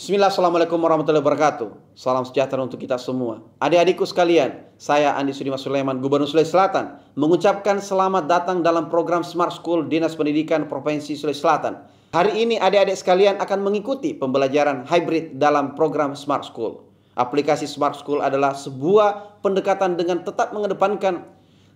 Bismillah, Assalamualaikum warahmatullahi wabarakatuh. Salam sejahtera untuk kita semua. Adik-adikku sekalian, saya Andi Sudimas Sulaiman, Gubernur Sulawesi Selatan, mengucapkan selamat datang dalam program Smart School Dinas Pendidikan Provinsi Sulawesi Selatan. Hari ini adik-adik sekalian akan mengikuti pembelajaran hybrid dalam program Smart School. Aplikasi Smart School adalah sebuah pendekatan dengan tetap mengedepankan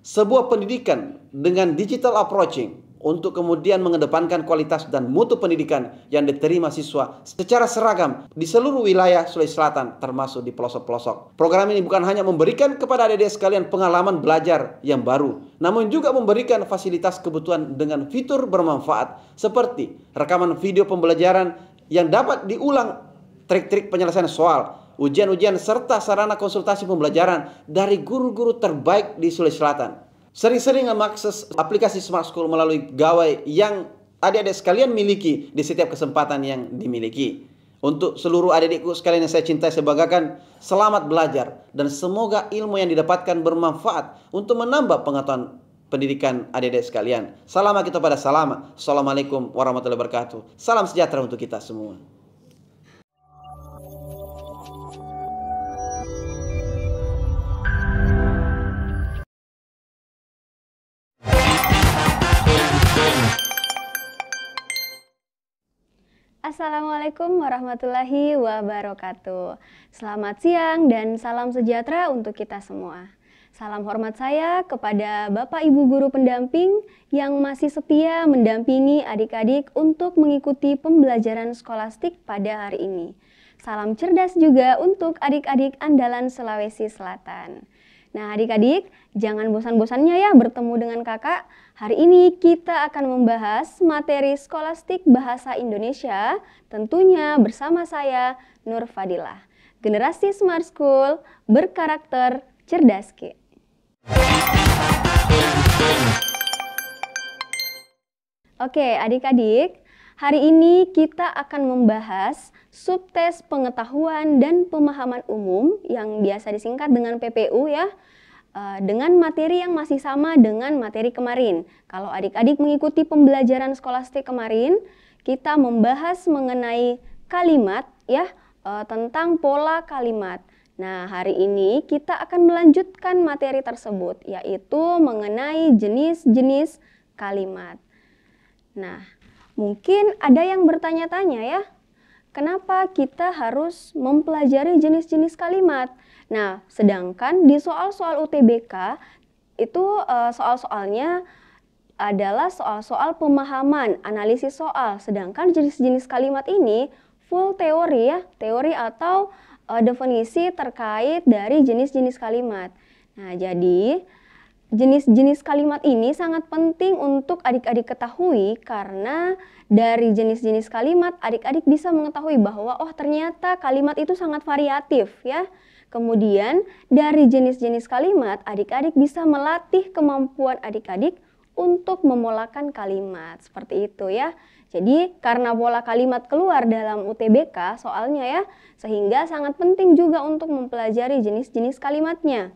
sebuah pendidikan dengan digital approaching, untuk kemudian mengedepankan kualitas dan mutu pendidikan yang diterima siswa secara seragam di seluruh wilayah Sulawesi Selatan, termasuk di pelosok-pelosok. Program ini bukan hanya memberikan kepada adik-adik sekalian pengalaman belajar yang baru, namun juga memberikan fasilitas kebutuhan dengan fitur bermanfaat seperti rekaman video pembelajaran yang dapat diulang, trik-trik penyelesaian soal, ujian-ujian, serta sarana konsultasi pembelajaran dari guru-guru terbaik di Sulawesi Selatan. Sering-sering mengakses aplikasi Smart School melalui gawai yang adik-adik sekalian miliki di setiap kesempatan yang dimiliki. Untuk seluruh adik-adikku sekalian yang saya cintai, saya banggakan, selamat belajar dan semoga ilmu yang didapatkan bermanfaat untuk menambah pengetahuan pendidikan adik-adik sekalian. Salam kita pada salam. Assalamualaikum warahmatullahi wabarakatuh. Salam sejahtera untuk kita semua. Assalamualaikum warahmatullahi wabarakatuh. Selamat siang dan salam sejahtera untuk kita semua. Salam hormat saya kepada Bapak Ibu Guru Pendamping yang masih setia mendampingi adik-adik untuk mengikuti pembelajaran skolastik pada hari ini. Salam cerdas juga untuk adik-adik andalan Sulawesi Selatan. Nah adik-adik, jangan bosan-bosannya ya bertemu dengan kakak. Hari ini kita akan membahas materi skolastik bahasa Indonesia, tentunya bersama saya Nur Fadilah. Generasi Smart School berkarakter cerdas Ki. Oke adik-adik, hari ini kita akan membahas subtes pengetahuan dan pemahaman umum yang biasa disingkat dengan PPU ya. Dengan materi yang masih sama dengan materi kemarin. Kalau adik-adik mengikuti pembelajaran skolastik kemarin, kita membahas mengenai kalimat ya, tentang pola kalimat. Nah, hari ini kita akan melanjutkan materi tersebut, yaitu mengenai jenis-jenis kalimat. Nah, mungkin ada yang bertanya-tanya ya, kenapa kita harus mempelajari jenis-jenis kalimat? Nah, sedangkan di soal-soal UTBK itu soal-soalnya adalah soal-soal pemahaman, analisis soal. Sedangkan jenis-jenis kalimat ini full teori ya, teori atau definisi terkait dari jenis-jenis kalimat. Nah, jadi jenis-jenis kalimat ini sangat penting untuk adik-adik ketahui karena dari jenis-jenis kalimat adik-adik bisa mengetahui bahwa oh ternyata kalimat itu sangat variatif ya. Kemudian dari jenis-jenis kalimat adik-adik bisa melatih kemampuan adik-adik untuk memolakan kalimat seperti itu ya. Jadi karena pola kalimat keluar dalam UTBK soalnya ya, sehingga sangat penting juga untuk mempelajari jenis-jenis kalimatnya.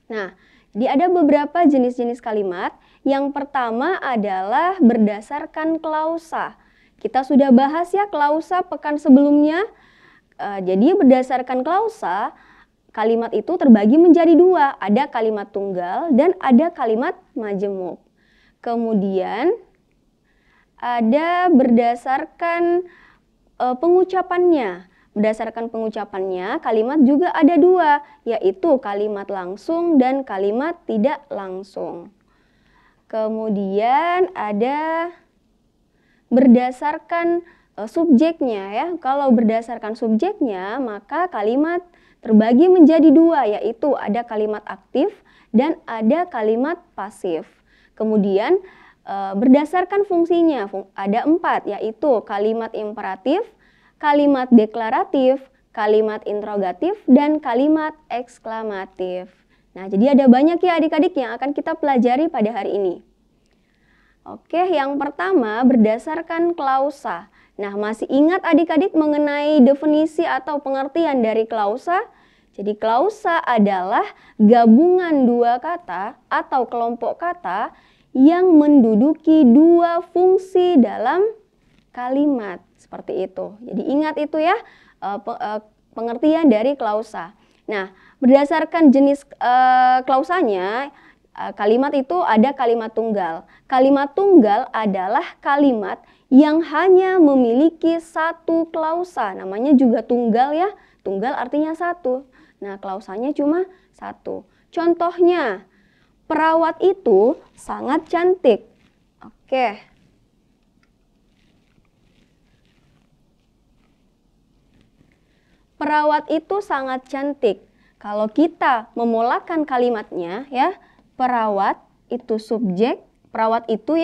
Nah, jadi ada beberapa jenis-jenis kalimat. Yang pertama adalah berdasarkan klausa. Kita sudah bahas ya klausa pekan sebelumnya. Jadi berdasarkan klausa, kalimat itu terbagi menjadi dua. Ada kalimat tunggal dan ada kalimat majemuk. Kemudian ada berdasarkan pengucapannya. Berdasarkan pengucapannya, kalimat juga ada dua, yaitu kalimat langsung dan kalimat tidak langsung. Kemudian ada berdasarkan subjeknya ya. Kalau berdasarkan subjeknya, maka kalimat terbagi menjadi dua, yaitu ada kalimat aktif dan ada kalimat pasif. Kemudian berdasarkan fungsinya, ada empat, yaitu kalimat imperatif, kalimat deklaratif, kalimat interrogatif, dan kalimat eksklamatif. Nah, jadi ada banyak ya adik-adik yang akan kita pelajari pada hari ini. Oke, yang pertama berdasarkan klausa. Nah, masih ingat adik-adik mengenai definisi atau pengertian dari klausa? Jadi klausa adalah gabungan dua kata atau kelompok kata yang menduduki dua fungsi dalam kalimat. Seperti itu. Jadi ingat itu ya pengertian dari klausa. Nah, berdasarkan jenis klausanya, kalimat itu ada kalimat tunggal. Kalimat tunggal adalah kalimat yang hanya memiliki satu klausa. Namanya juga tunggal ya. Tunggal artinya satu. Nah, klausanya cuma satu. Contohnya, perawat itu sangat cantik. Oke. Perawat itu sangat cantik. Kalau kita memulakan kalimatnya ya, perawat itu subjek, perawat itu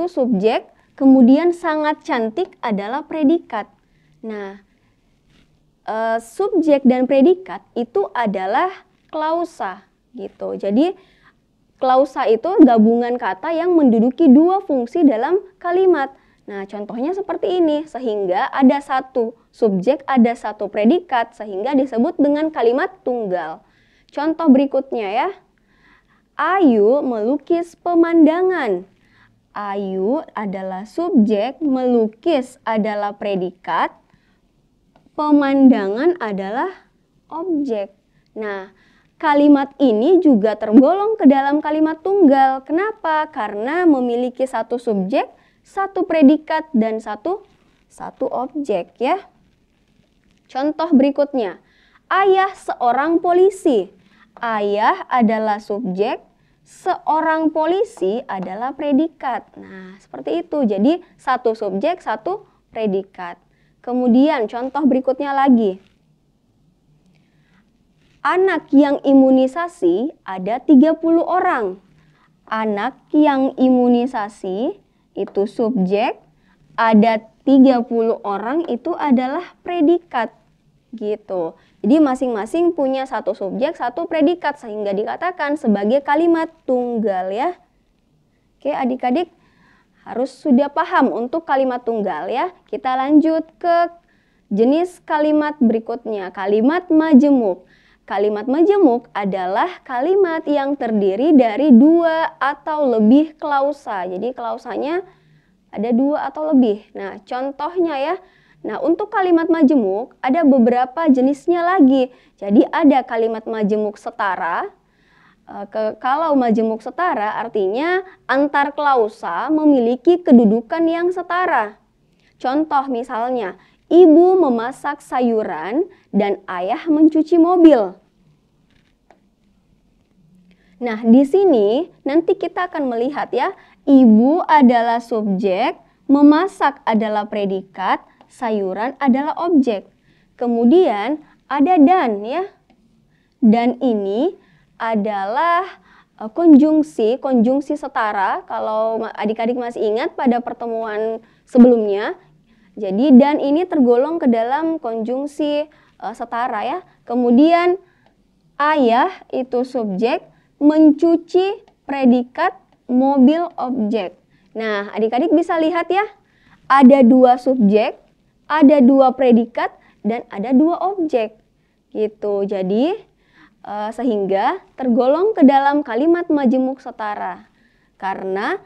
subjek, kemudian sangat cantik adalah predikat. Nah, subjek dan predikat itu adalah klausa gitu. Jadi klausa itu gabungan kata yang menduduki dua fungsi dalam kalimat. Nah, contohnya seperti ini, sehingga ada satu subjek, ada satu predikat, sehingga disebut dengan kalimat tunggal. Contoh berikutnya ya, Ayu melukis pemandangan. Ayu adalah subjek, melukis adalah predikat, pemandangan adalah objek. Nah, kalimat ini juga tergolong ke dalam kalimat tunggal. Kenapa? Karena memiliki satu subjek, satu predikat, dan satu objek ya. Contoh berikutnya, ayah seorang polisi. Ayah adalah subjek, seorang polisi adalah predikat. Nah, seperti itu. Jadi, satu subjek, satu predikat. Kemudian, contoh berikutnya lagi. Anak yang imunisasi ada 30 orang. Anak yang imunisasi itu subjek, ada 30 orang itu adalah predikat gitu. Jadi masing-masing punya satu subjek, satu predikat sehingga dikatakan sebagai kalimat tunggal ya. Oke, adik-adik harus sudah paham untuk kalimat tunggal ya. Kita lanjut ke jenis kalimat berikutnya, kalimat majemuk. Kalimat majemuk adalah kalimat yang terdiri dari dua atau lebih klausa. Jadi klausanya ada dua atau lebih. Nah, contohnya ya. Nah, untuk kalimat majemuk ada beberapa jenisnya lagi. Jadi ada kalimat majemuk setara. Kalau majemuk setara artinya antar klausa memiliki kedudukan yang setara. Contoh misalnya, ibu memasak sayuran dan ayah mencuci mobil. Nah, di sini nanti kita akan melihat ya, ibu adalah subjek, memasak adalah predikat, sayuran adalah objek. Kemudian ada dan ya. Dan ini adalah konjungsi setara. Kalau adik-adik masih ingat pada pertemuan sebelumnya. Jadi dan ini tergolong ke dalam konjungsi setara ya. Kemudian ayah itu subjek, mencuci predikat, mobil objek. Nah, adik-adik bisa lihat ya. Ada dua subjek, ada dua predikat, dan ada dua objek. Gitu. Jadi sehingga tergolong ke dalam kalimat majemuk setara. Karena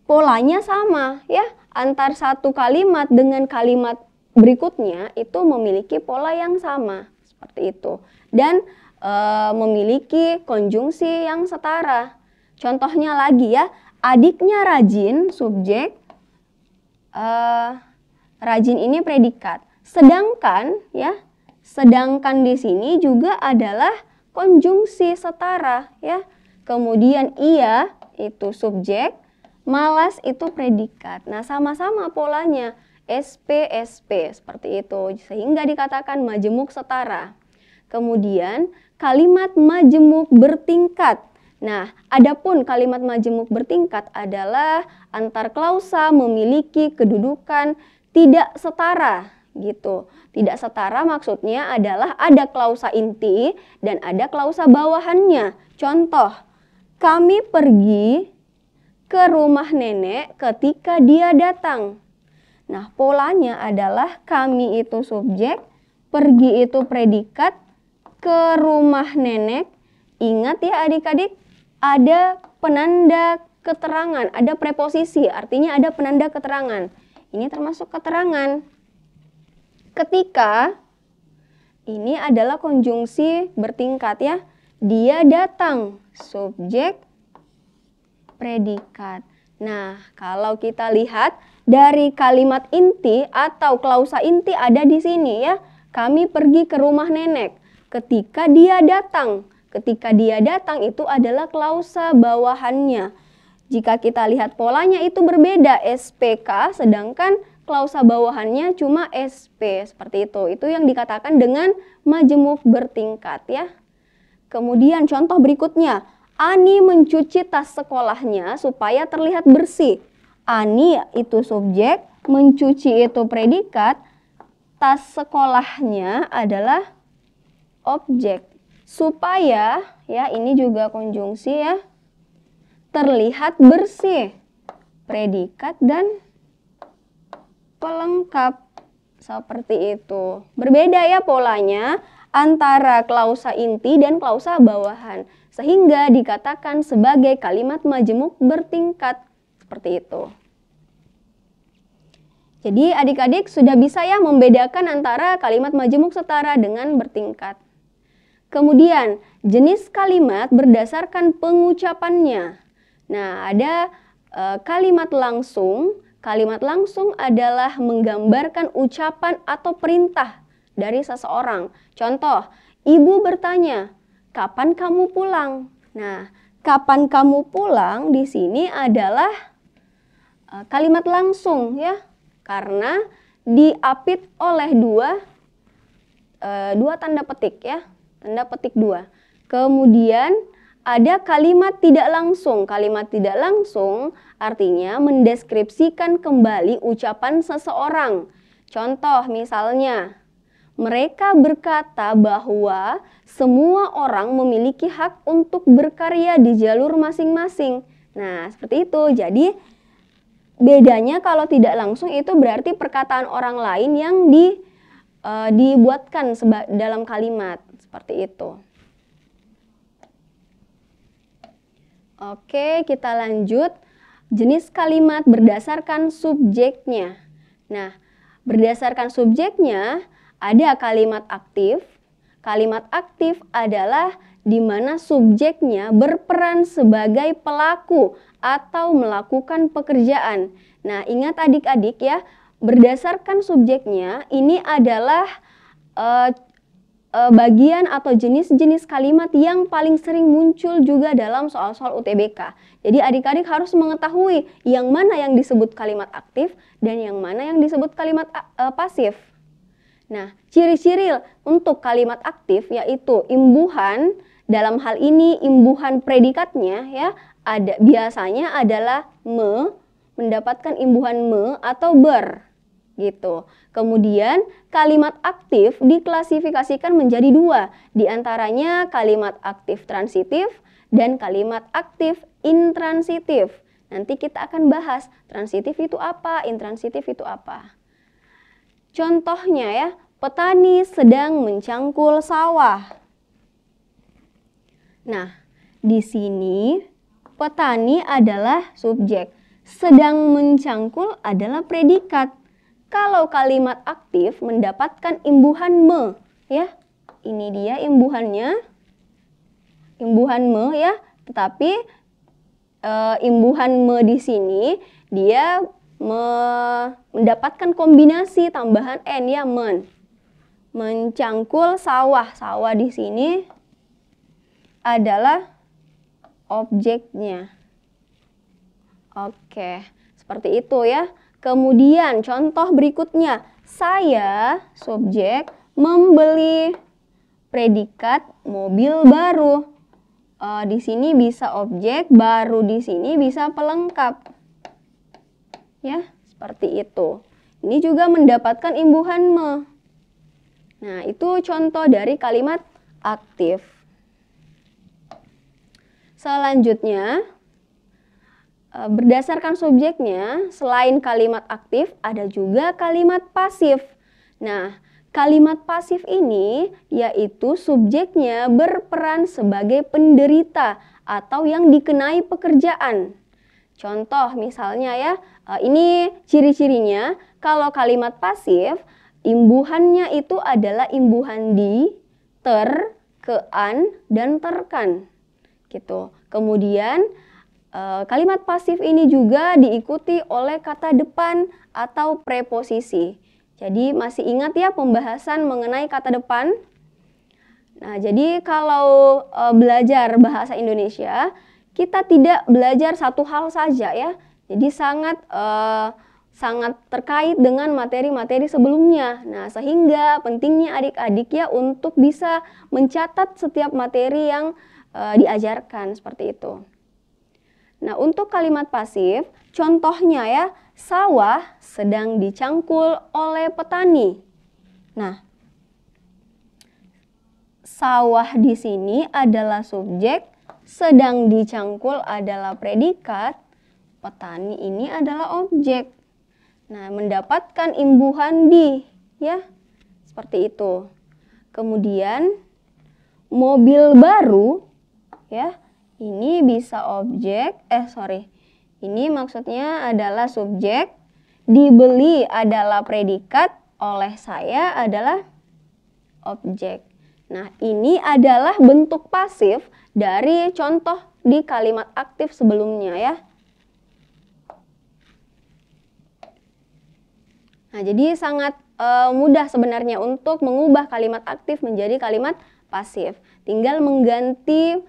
polanya sama ya. Antar satu kalimat dengan kalimat berikutnya itu memiliki pola yang sama. Seperti itu. Dan memiliki konjungsi yang setara. Contohnya lagi ya. Adiknya rajin, subjek. Rajin ini predikat. Sedangkan ya, sedangkan di sini juga adalah konjungsi setara ya. Kemudian ia itu subjek, malas itu predikat. Nah, sama-sama polanya SP seperti itu sehingga dikatakan majemuk setara. Kemudian kalimat majemuk bertingkat. Nah, adapun kalimat majemuk bertingkat adalah antar klausa memiliki kedudukan tidak setara gitu. Tidak setara maksudnya adalah ada klausa inti dan ada klausa bawahannya. Contoh, kami pergi ke rumah nenek ketika dia datang. Nah, polanya adalah kami itu subjek, pergi itu predikat, ke rumah nenek. Ingat ya adik-adik, ada penanda keterangan, ada preposisi, artinya ada penanda keterangan. Ini termasuk keterangan. Ketika ini adalah konjungsi bertingkat ya. Dia datang, subjek, predikat. Nah, kalau kita lihat dari kalimat inti atau klausa inti ada di sini ya. Kami pergi ke rumah nenek. Ketika dia datang. Ketika dia datang itu adalah klausa bawahannya. Jika kita lihat polanya itu berbeda, SPK, sedangkan klausa bawahannya cuma SP, seperti itu. Itu yang dikatakan dengan majemuk bertingkat ya. Kemudian contoh berikutnya, Ani mencuci tas sekolahnya supaya terlihat bersih. Ani itu subjek, mencuci itu predikat, tas sekolahnya adalah objek. Supaya, ya ini juga konjungsi ya, terlihat bersih, predikat dan pelengkap. Seperti itu. Berbeda ya polanya antara klausa inti dan klausa bawahan. Sehingga dikatakan sebagai kalimat majemuk bertingkat. Seperti itu. Jadi adik-adik sudah bisa ya membedakan antara kalimat majemuk setara dengan bertingkat. Kemudian jenis kalimat berdasarkan pengucapannya. Nah ada kalimat langsung. Kalimat langsung adalah menggambarkan ucapan atau perintah dari seseorang. Contoh, ibu bertanya, kapan kamu pulang? Nah, kapan kamu pulang di sini adalah kalimat langsung ya, karena diapit oleh dua tanda petik ya, tanda petik dua. Kemudian ada kalimat tidak langsung. Kalimat tidak langsung artinya mendeskripsikan kembali ucapan seseorang. Contoh misalnya, mereka berkata bahwa semua orang memiliki hak untuk berkarya di jalur masing-masing. Nah, seperti itu. Jadi, bedanya kalau tidak langsung itu berarti perkataan orang lain yang dibuatkan dalam kalimat. Seperti itu. Oke, kita lanjut. Jenis kalimat berdasarkan subjeknya. Nah, berdasarkan subjeknya ada kalimat aktif. Kalimat aktif adalah di mana subjeknya berperan sebagai pelaku atau melakukan pekerjaan. Nah, ingat adik-adik ya, berdasarkan subjeknya ini adalah bagian atau jenis-jenis kalimat yang paling sering muncul juga dalam soal-soal UTBK. Jadi adik-adik harus mengetahui yang mana yang disebut kalimat aktif dan yang mana yang disebut kalimat pasif. Nah, ciri-ciri untuk kalimat aktif yaitu imbuhan, dalam hal ini imbuhan predikatnya ya, biasanya adalah mendapatkan imbuhan atau ber. Gitu. Kemudian kalimat aktif diklasifikasikan menjadi dua, diantaranya kalimat aktif transitif dan kalimat aktif intransitif. Nanti kita akan bahas transitif itu apa, intransitif itu apa. Contohnya ya, petani sedang mencangkul sawah. Nah, di sini petani adalah subjek, sedang mencangkul adalah predikat. Kalau kalimat aktif mendapatkan imbuhan ya. Ini dia imbuhannya. Imbuhan ya, tetapi imbuhan di sini dia mendapatkan kombinasi tambahan n ya, mencangkul sawah. Sawah di sini adalah objeknya. Oke, seperti itu ya. Kemudian contoh berikutnya, saya subjek membeli predikat mobil baru. Di sini bisa objek, baru di sini bisa pelengkap. Ya, seperti itu. Ini juga mendapatkan imbuhan Nah, itu contoh dari kalimat aktif. Selanjutnya, berdasarkan subjeknya, selain kalimat aktif, ada juga kalimat pasif. Nah, kalimat pasif ini yaitu subjeknya berperan sebagai penderita atau yang dikenai pekerjaan. Contoh misalnya ya, ini ciri-cirinya kalau kalimat pasif imbuhannya itu adalah imbuhan di, ter, ke, an, dan terkan gitu. Kemudian kalimat pasif ini juga diikuti oleh kata depan atau preposisi. Jadi masih ingat ya pembahasan mengenai kata depan? Nah, jadi kalau belajar bahasa Indonesia, kita tidak belajar satu hal saja ya. Jadi sangat terkait dengan materi-materi sebelumnya. Nah, sehingga pentingnya adik-adik ya untuk bisa mencatat setiap materi yang diajarkan seperti itu. Nah, untuk kalimat pasif, contohnya ya, sawah sedang dicangkul oleh petani. Nah, sawah di sini adalah subjek, sedang dicangkul adalah predikat, petani ini adalah objek. Nah, mendapatkan imbuhan di, ya, seperti itu. Kemudian, mobil baru, ya, ini bisa objek, ini maksudnya adalah subjek, dibeli adalah predikat, oleh saya adalah objek. Nah, ini adalah bentuk pasif dari contoh di kalimat aktif sebelumnya ya. Nah, jadi sangat mudah sebenarnya untuk mengubah kalimat aktif menjadi kalimat pasif. Tinggal mengganti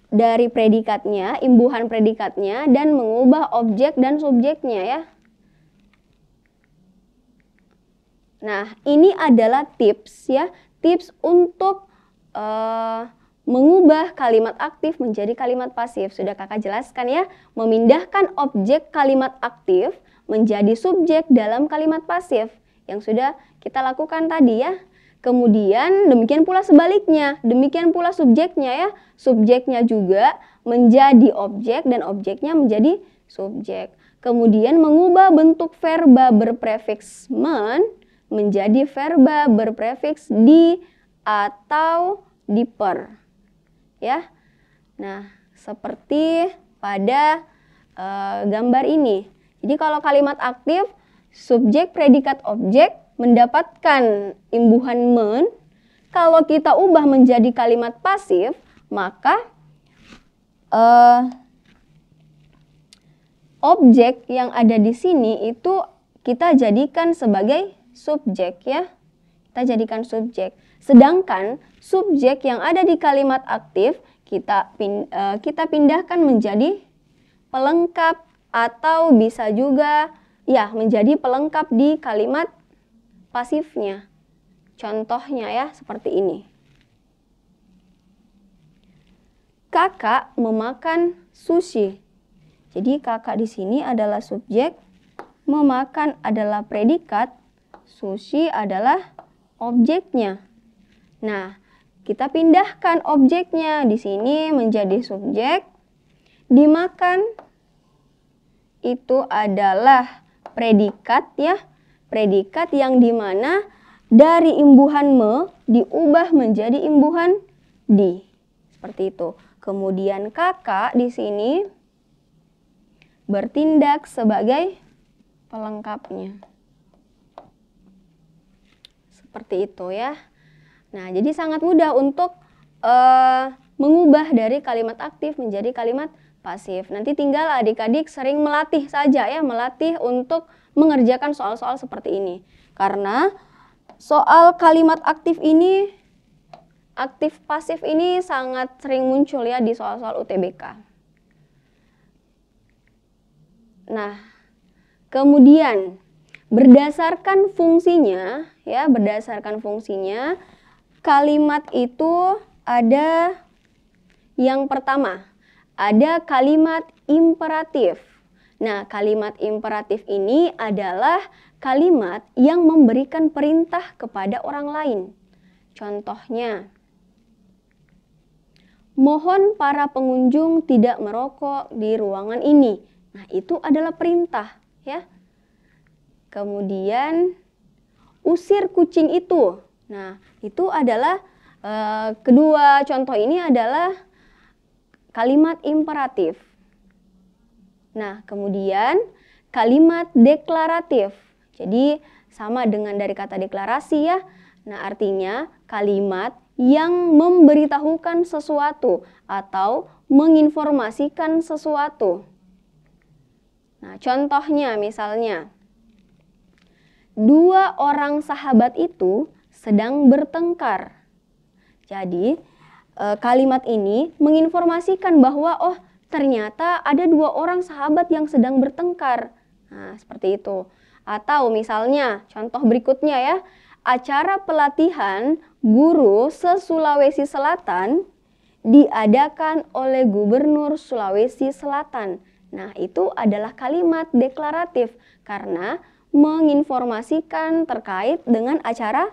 dari predikatnya, imbuhan predikatnya, dan mengubah objek dan subjeknya ya. Nah, ini adalah tips ya, tips untuk mengubah kalimat aktif menjadi kalimat pasif. Sudah kakak jelaskan ya, memindahkan objek kalimat aktif menjadi subjek dalam kalimat pasif yang sudah kita lakukan tadi ya. Kemudian demikian pula sebaliknya, demikian pula subjeknya ya. Subjeknya juga menjadi objek dan objeknya menjadi subjek. Kemudian mengubah bentuk verba berprefiks men menjadi verba berprefiks di atau diper. Ya. Nah, seperti pada gambar ini. Jadi kalau kalimat aktif, subjek, predikat, objek mendapatkan imbuhan men. Kalau kita ubah menjadi kalimat pasif, maka objek yang ada di sini itu kita jadikan sebagai subjek ya. Kita jadikan subjek. Sedangkan subjek yang ada di kalimat aktif kita pindahkan menjadi pelengkap atau bisa juga ya menjadi pelengkap di kalimat pasifnya. Contohnya ya seperti ini. Kakak memakan sushi. Jadi kakak di sini adalah subjek, memakan adalah predikat, sushi adalah objeknya. Nah, kita pindahkan objeknya di sini menjadi subjek, dimakan itu adalah predikat ya, predikat yang dimana dari imbuhan me diubah menjadi imbuhan di, seperti itu. Kemudian kakak di sini bertindak sebagai pelengkapnya, seperti itu ya. Nah, jadi sangat mudah untuk mengubah dari kalimat aktif menjadi kalimat pasif. Nanti tinggal adik-adik sering melatih saja ya, melatih untuk mengerjakan soal-soal seperti ini. Karena soal kalimat aktif ini, aktif pasif ini sangat sering muncul ya di soal-soal UTBK. Nah, kemudian berdasarkan fungsinya ya, berdasarkan fungsinya kalimat itu ada yang pertama, ada kalimat imperatif. Nah, kalimat imperatif ini adalah kalimat yang memberikan perintah kepada orang lain. Contohnya, mohon para pengunjung tidak merokok di ruangan ini. Nah, itu adalah perintah ya. Kemudian, usir kucing itu. Nah, itu adalah kedua contoh ini adalah kalimat imperatif. Nah, kemudian kalimat deklaratif. Jadi sama dengan dari kata deklarasi ya. Nah, artinya kalimat yang memberitahukan sesuatu atau menginformasikan sesuatu. Nah, contohnya misalnya, dua orang sahabat itu sedang bertengkar. Jadi, kalimat ini menginformasikan bahwa oh, ternyata ada dua orang sahabat yang sedang bertengkar. Nah, seperti itu. Atau misalnya, contoh berikutnya ya, acara pelatihan guru se-Sulawesi Selatan diadakan oleh Gubernur Sulawesi Selatan. Nah, itu adalah kalimat deklaratif karena menginformasikan terkait dengan acara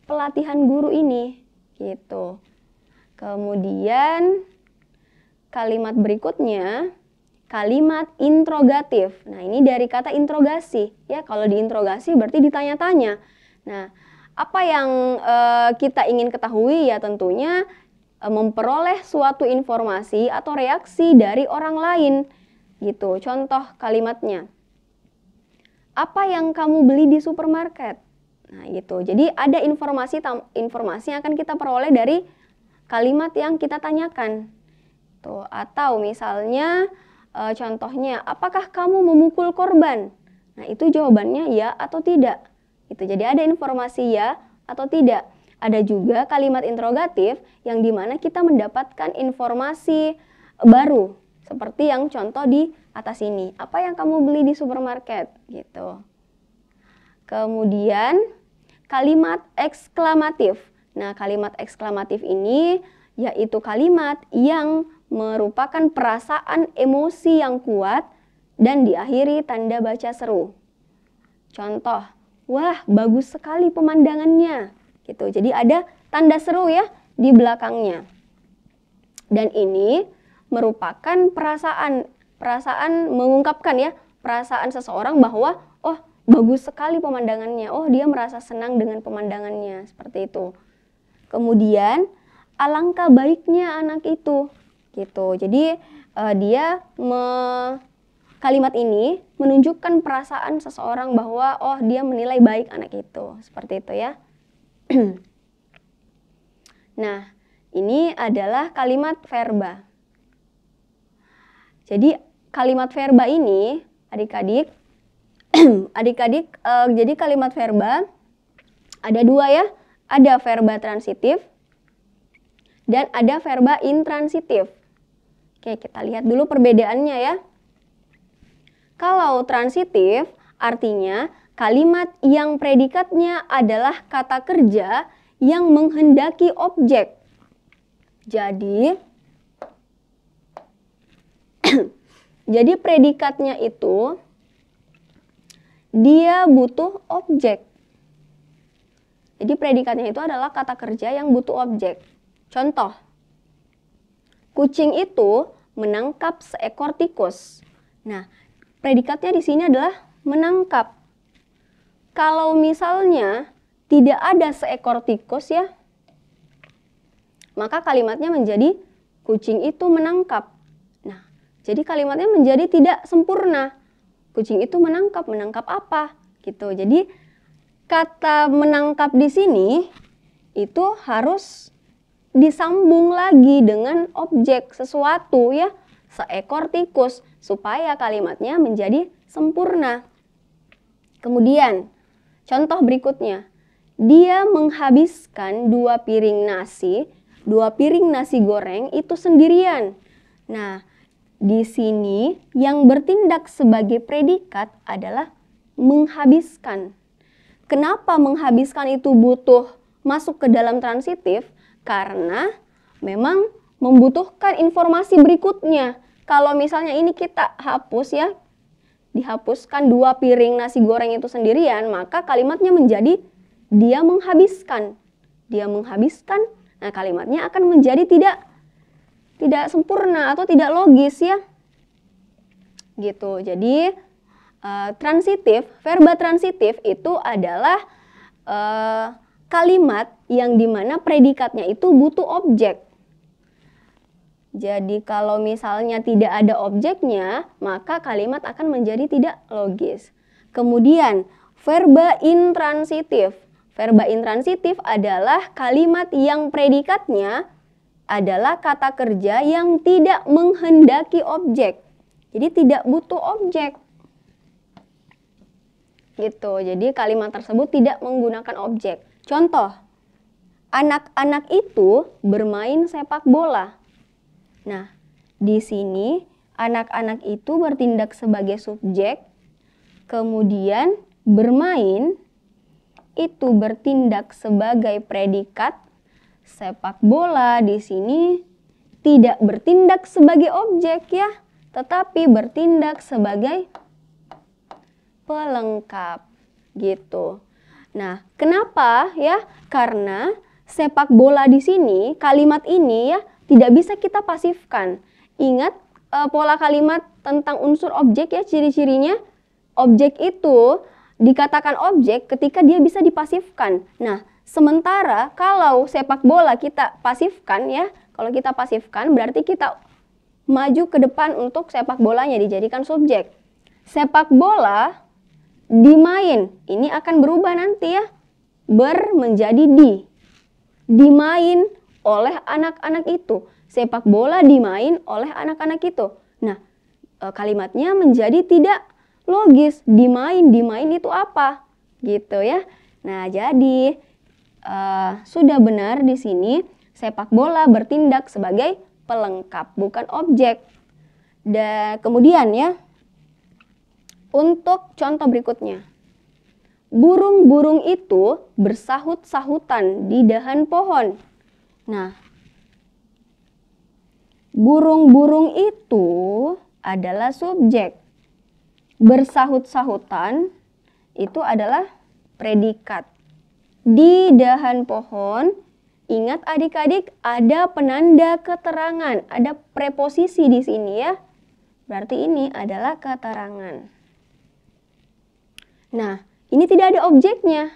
pelatihan guru ini. Gitu. Kemudian kalimat berikutnya, kalimat interrogatif. Nah, ini dari kata interogasi. Ya, kalau diinterogasi berarti ditanya-tanya. Nah, apa yang kita ingin ketahui ya tentunya memperoleh suatu informasi atau reaksi dari orang lain. Gitu. Contoh kalimatnya. Apa yang kamu beli di supermarket? Nah, gitu. Jadi ada informasi yang akan kita peroleh dari kalimat yang kita tanyakan. Tuh, atau misalnya contohnya, apakah kamu memukul korban? Nah, itu jawabannya ya atau tidak. Itu jadi ada informasi ya atau tidak. Ada juga kalimat interrogatif yang dimana kita mendapatkan informasi baru. Seperti yang contoh di atas ini. Apa yang kamu beli di supermarket? Gitu. Kemudian kalimat eksklamatif. Nah, kalimat eksklamatif ini yaitu kalimat yang merupakan perasaan emosi yang kuat dan diakhiri tanda baca seru. Contoh, wah bagus sekali pemandangannya. Gitu. Jadi ada tanda seru ya di belakangnya. Dan ini merupakan perasaan mengungkapkan ya perasaan seseorang bahwa oh bagus sekali pemandangannya. Oh dia merasa senang dengan pemandangannya. Seperti itu. Kemudian alangkah baiknya anak itu. Gitu. Jadi kalimat ini menunjukkan perasaan seseorang bahwa oh dia menilai baik anak itu. Seperti itu ya. Nah, ini adalah kalimat verba. Jadi kalimat verba ini adik-adik jadi kalimat verba ada dua ya. Ada verba transitif dan ada verba intransitif. Oke, kita lihat dulu perbedaannya ya. Kalau transitif artinya kalimat yang predikatnya adalah kata kerja yang menghendaki objek. Jadi jadi predikatnya itu dia butuh objek. Jadi predikatnya itu adalah kata kerja yang butuh objek. Contoh, kucing itu menangkap seekor tikus. Nah, predikatnya di sini adalah menangkap. Kalau misalnya tidak ada seekor tikus ya, maka kalimatnya menjadi kucing itu menangkap. Nah, jadi kalimatnya menjadi tidak sempurna. Kucing itu menangkap apa? Gitu. Jadi kata menangkap di sini itu harus disambung lagi dengan objek sesuatu ya, seekor tikus supaya kalimatnya menjadi sempurna. Kemudian contoh berikutnya, dia menghabiskan 2 piring nasi goreng itu sendirian. Nah, di sini yang bertindak sebagai predikat adalah menghabiskan. Kenapa menghabiskan itu butuh masuk ke dalam transitif? Karena memang membutuhkan informasi berikutnya. Kalau misalnya ini kita hapus ya, dihapuskan 2 piring nasi goreng itu sendirian, maka kalimatnya menjadi dia menghabiskan. Dia menghabiskan, nah kalimatnya akan menjadi tidak sempurna atau tidak logis ya. Gitu. Jadi transitif, verba transitif itu adalah kalimat yang dimana predikatnya itu butuh objek. Jadi kalau misalnya tidak ada objeknya, maka kalimat akan menjadi tidak logis. Kemudian, verba intransitif. Verba intransitif adalah kalimat yang predikatnya adalah kata kerja yang tidak menghendaki objek. Jadi tidak butuh objek. Gitu. Jadi kalimat tersebut tidak menggunakan objek. Contoh, anak-anak itu bermain sepak bola. Nah, di sini anak-anak itu bertindak sebagai subjek, kemudian bermain itu bertindak sebagai predikat, sepak bola di sini tidak bertindak sebagai objek ya, tetapi bertindak sebagai pelengkap gitu. Nah, kenapa ya? Karena sepak bola di sini, kalimat ini ya tidak bisa kita pasifkan. Ingat pola kalimat tentang unsur objek ya, ciri-cirinya. Objek itu dikatakan objek ketika dia bisa dipasifkan. Nah, sementara kalau sepak bola kita pasifkan ya, kalau kita pasifkan berarti kita maju ke depan untuk sepak bolanya dijadikan subjek. Sepak bola dimain, ini akan berubah nanti ya, menjadi dimain oleh anak-anak itu. Sepak bola dimain oleh anak-anak itu. Nah, kalimatnya menjadi tidak logis. Dimain itu apa? Gitu ya. Nah, jadi sudah benar di sini sepak bola bertindak sebagai pelengkap, bukan objek. Dan kemudian ya, untuk contoh berikutnya. Burung-burung itu bersahut-sahutan di dahan pohon. Nah, burung-burung itu adalah subjek. Bersahut-sahutan itu adalah predikat. Di dahan pohon, ingat adik-adik, ada penanda keterangan, ada preposisi di sini ya. Berarti ini adalah keterangan. Nah, ini tidak ada objeknya,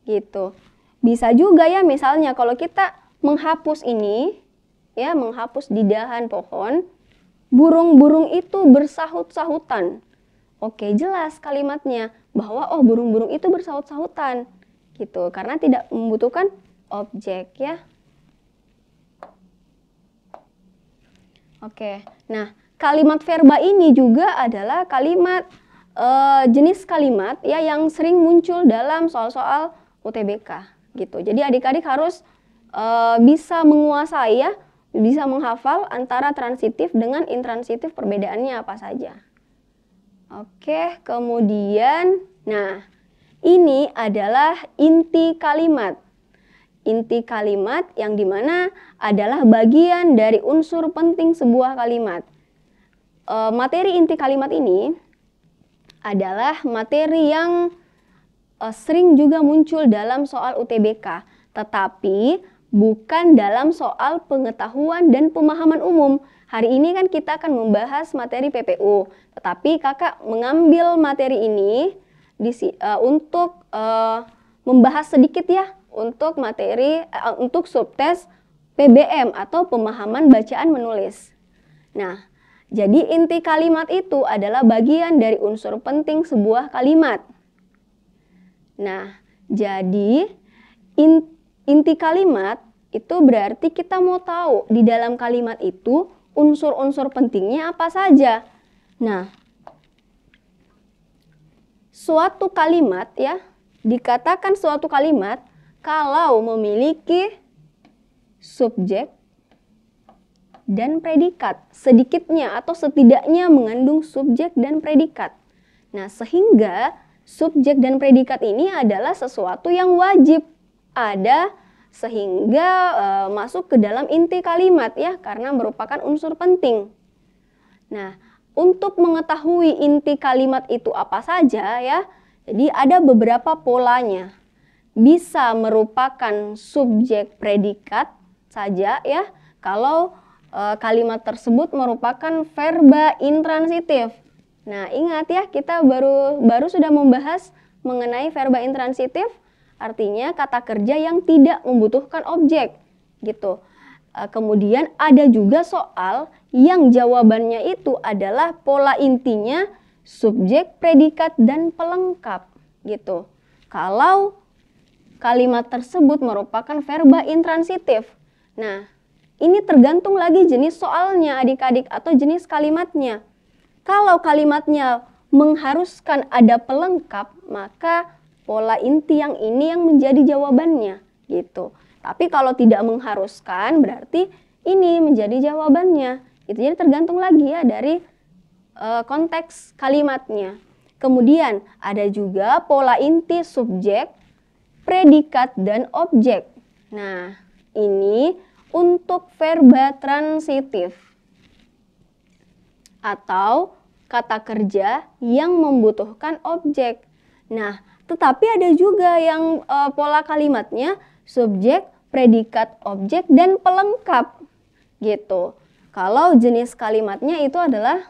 gitu. Bisa juga ya, misalnya kalau kita menghapus ini, ya menghapus di dahan pohon, burung-burung itu bersahut-sahutan. Oke, jelas kalimatnya bahwa oh burung-burung itu bersahut-sahutan, gitu. Karena tidak membutuhkan objek ya. Oke, nah kalimat verba ini juga adalah kalimat jenis kalimat ya yang sering muncul dalam soal-soal UTBK gitu. Jadi adik-adik harus bisa menguasai ya, bisa menghafal antara transitif dengan intransitif, perbedaannya apa saja. Oke, kemudian nah ini adalah inti kalimat. Inti kalimat yang dimana adalah bagian dari unsur penting sebuah kalimat. Materi inti kalimat ini adalah materi yang sering juga muncul dalam soal UTBK, tetapi bukan dalam soal pengetahuan dan pemahaman umum. Hari ini kan kita akan membahas materi PPU, tetapi kakak mengambil materi ini untuk membahas sedikit ya, untuk materi untuk subtes PBM atau pemahaman bacaan menulis. Nah, jadi inti kalimat itu adalah bagian dari unsur penting sebuah kalimat. Nah, jadi inti kalimat itu berarti kita mau tahu di dalam kalimat itu unsur-unsur pentingnya apa saja. Nah, suatu kalimat ya, dikatakan suatu kalimat kalau memiliki subjek dan predikat, sedikitnya atau setidaknya mengandung subjek dan predikat. Nah, sehingga subjek dan predikat ini adalah sesuatu yang wajib ada sehingga masuk ke dalam inti kalimat ya, karena merupakan unsur penting. Nah, untuk mengetahui inti kalimat itu apa saja ya, jadi ada beberapa polanya. Bisa merupakan subjek predikat saja ya, kalau kalimat tersebut merupakan verba intransitif. Nah, ingat ya, kita baru sudah membahas mengenai verba intransitif, artinya kata kerja yang tidak membutuhkan objek gitu. Kemudian ada juga soal yang jawabannya itu adalah pola intinya subjek, predikat, dan pelengkap gitu. Kalau kalimat tersebut merupakan verba intransitif. Nah, ini tergantung lagi jenis soalnya adik-adik atau jenis kalimatnya. Kalau kalimatnya mengharuskan ada pelengkap, maka pola inti yang ini yang menjadi jawabannya gitu. Tapi kalau tidak mengharuskan, berarti ini menjadi jawabannya. Itu jadi tergantung lagi ya dari konteks kalimatnya. Kemudian ada juga pola inti subjek, predikat, dan objek. Nah, ini untuk verba transitif atau kata kerja yang membutuhkan objek. Nah, tetapi ada juga yang pola kalimatnya subjek, predikat, objek, dan pelengkap gitu. Kalau jenis kalimatnya itu adalah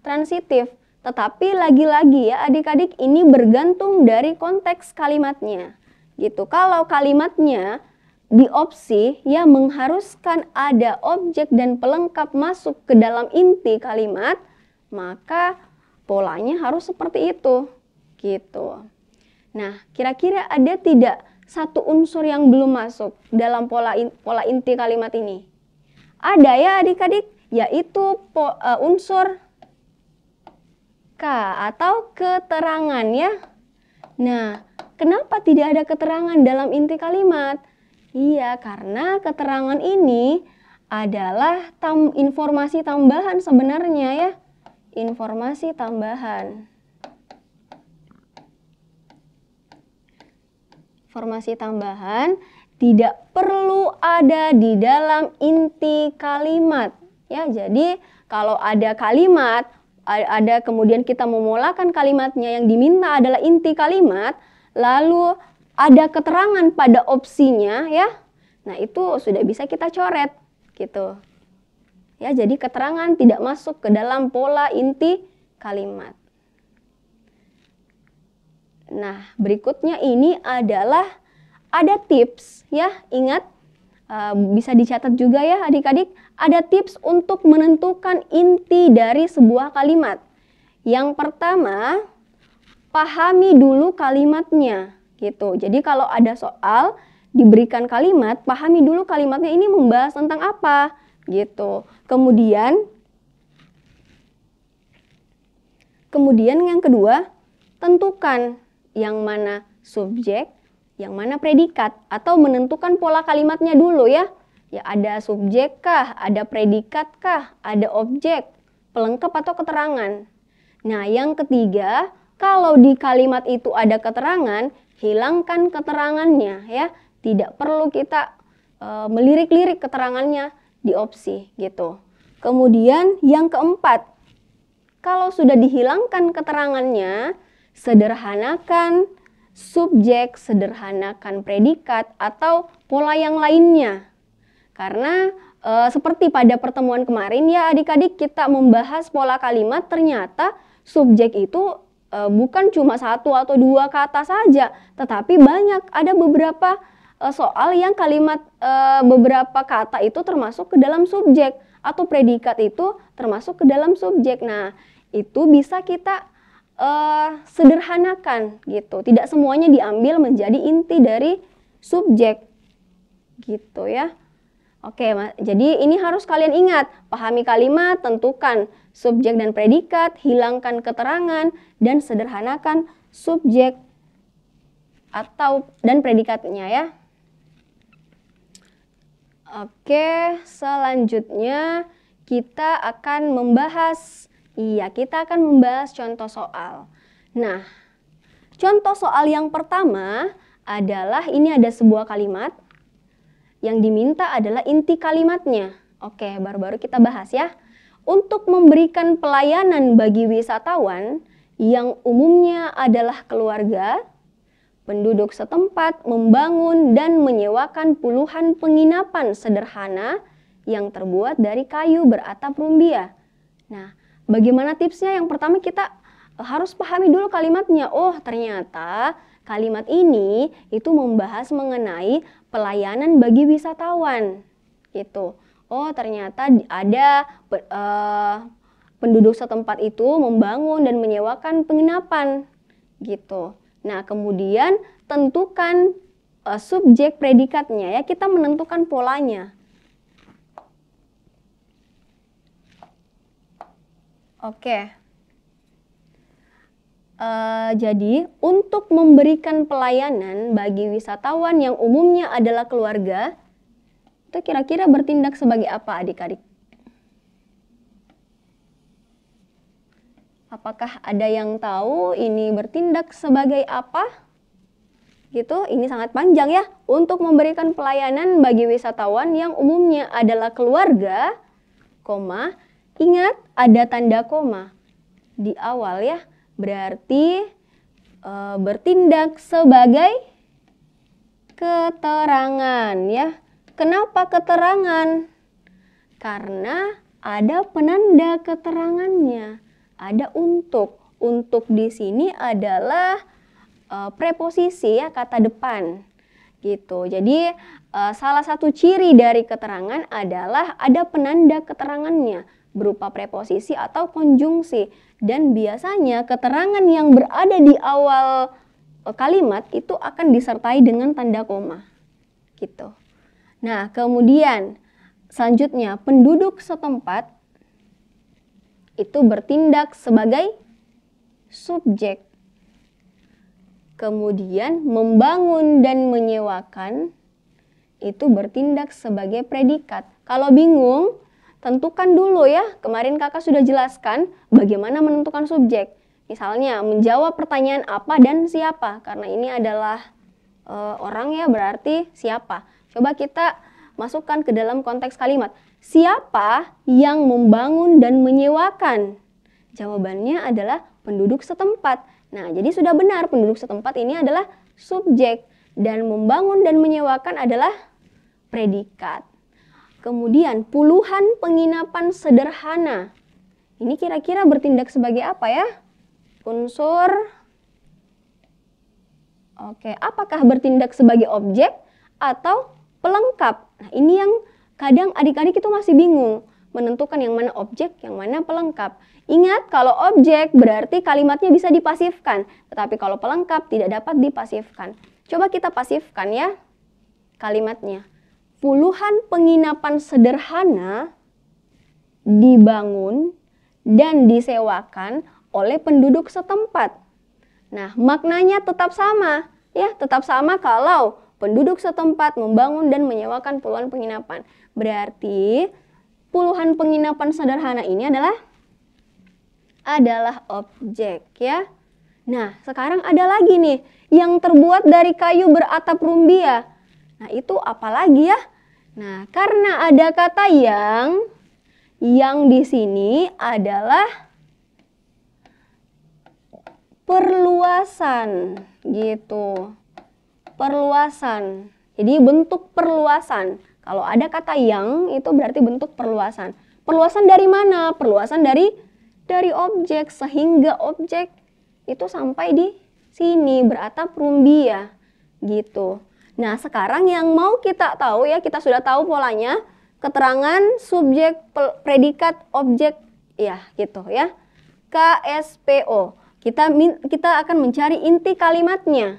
transitif. Tetapi lagi-lagi ya adik-adik ini bergantung dari konteks kalimatnya gitu. Kalau kalimatnya di opsi yang mengharuskan ada objek dan pelengkap masuk ke dalam inti kalimat, maka polanya harus seperti itu gitu. Nah, kira-kira ada tidak satu unsur yang belum masuk dalam pola inti kalimat ini? Ada ya adik-adik, yaitu unsur K atau keterangan ya. Nah, kenapa tidak ada keterangan dalam inti kalimat? Iya, karena keterangan ini adalah informasi tambahan sebenarnya ya. Informasi tambahan. Informasi tambahan tidak perlu ada di dalam inti kalimat ya. Jadi kalau ada kalimat, ada kemudian kita memulakan kalimatnya yang diminta adalah inti kalimat, lalu ada keterangan pada opsinya ya. Nah, itu sudah bisa kita coret gitu. Ya, jadi keterangan tidak masuk ke dalam pola inti kalimat. Nah, berikutnya ini adalah ada tips ya. Ingat, bisa dicatat juga ya adik-adik. Ada tips untuk menentukan inti dari sebuah kalimat. Yang pertama, pahami dulu kalimatnya gitu. Jadi kalau ada soal diberikan kalimat, pahami dulu kalimatnya ini membahas tentang apa gitu. Kemudian yang kedua, tentukan yang mana subjek, yang mana predikat, atau menentukan pola kalimatnya dulu ya. Ya, ada subjek kah, ada predikat kah, ada objek, pelengkap atau keterangan. Nah, yang ketiga, kalau di kalimat itu ada keterangan, hilangkan keterangannya ya. Tidak perlu kita melirik-lirik keterangannya di opsi gitu. Kemudian yang keempat, kalau sudah dihilangkan keterangannya, sederhanakan subjek, sederhanakan predikat, atau pola yang lainnya. Karena seperti pada pertemuan kemarin ya adik-adik, kita membahas pola kalimat, ternyata subjek itu bukan cuma satu atau dua kata saja, tetapi banyak, ada beberapa soal yang kalimat beberapa kata itu termasuk ke dalam subjek, atau predikat itu termasuk ke dalam subjek. Nah, itu bisa kita sederhanakan gitu. Tidak semuanya diambil menjadi inti dari subjek gitu ya. Oke, jadi ini harus kalian ingat. Pahami kalimat, tentukan subjek dan predikat, hilangkan keterangan, dan sederhanakan subjek dan predikatnya ya. Oke, selanjutnya kita akan membahas contoh soal. Nah, contoh soal yang pertama adalah ini ada sebuah kalimat yang diminta adalah inti kalimatnya. Oke, baru-baru kita bahas ya. Untuk memberikan pelayanan bagi wisatawan yang umumnya adalah keluarga, penduduk setempat membangun dan menyewakan puluhan penginapan sederhana yang terbuat dari kayu beratap rumbia. Nah, bagaimana tipsnya? Yang pertama kita harus pahami dulu kalimatnya. Oh, ternyata kalimat ini itu membahas mengenai pelayanan bagi wisatawan Gitu. Oh, ternyata ada penduduk setempat itu membangun dan menyewakan penginapan gitu. Nah, kemudian tentukan subjek predikatnya ya, kita menentukan polanya. Oke. Jadi, untuk memberikan pelayanan bagi wisatawan yang umumnya adalah keluarga, itu kira-kira bertindak sebagai apa adik-adik? Apakah ada yang tahu ini bertindak sebagai apa? Gitu, ini sangat panjang ya. Untuk memberikan pelayanan bagi wisatawan yang umumnya adalah keluarga, koma, ingat ada tanda koma di awal ya. Berarti bertindak sebagai keterangan ya. Kenapa keterangan? Karena ada penanda keterangannya. Ada untuk. Untuk di sini adalah preposisi ya, kata depan. Gitu. Jadi salah satu ciri dari keterangan adalah ada penanda keterangannya berupa preposisi atau konjungsi. Dan biasanya keterangan yang berada di awal kalimat itu akan disertai dengan tanda koma. Gitu. Nah, kemudian selanjutnya penduduk setempat itu bertindak sebagai subjek. Kemudian membangun dan menyewakan itu bertindak sebagai predikat. Kalau bingung, tentukan dulu ya. Kemarin kakak sudah jelaskan bagaimana menentukan subjek. Misalnya menjawab pertanyaan apa dan siapa. Karena ini adalah orang ya, berarti siapa. Coba kita masukkan ke dalam konteks kalimat. Siapa yang membangun dan menyewakan? Jawabannya adalah penduduk setempat. Nah, jadi sudah benar penduduk setempat ini adalah subjek. Dan membangun dan menyewakan adalah predikat. Kemudian puluhan penginapan sederhana. Ini kira-kira bertindak sebagai apa ya? Unsur. Oke, apakah bertindak sebagai objek atau pelengkap? Nah, ini yang kadang adik-adik itu masih bingung menentukan yang mana objek, yang mana pelengkap. Ingat, kalau objek berarti kalimatnya bisa dipasifkan, tetapi kalau pelengkap tidak dapat dipasifkan. Coba kita pasifkan ya kalimatnya. Puluhan penginapan sederhana dibangun dan disewakan oleh penduduk setempat. Nah, maknanya tetap sama ya, tetap sama kalau penduduk setempat membangun dan menyewakan puluhan penginapan. Berarti puluhan penginapan sederhana ini adalah objek ya. Nah, sekarang ada lagi nih yang terbuat dari kayu beratap rumbia. Nah, itu apa lagi ya? Nah, karena ada kata yang di sini adalah perluasan gitu. Perluasan. Jadi bentuk perluasan. Kalau ada kata yang itu berarti bentuk perluasan. Perluasan dari mana? Perluasan dari objek, sehingga objek itu sampai di sini beratap rumbia gitu. Nah, sekarang yang mau kita tahu ya, kita sudah tahu polanya, keterangan, subjek, predikat, objek ya gitu ya. KSPO. Kita akan mencari inti kalimatnya.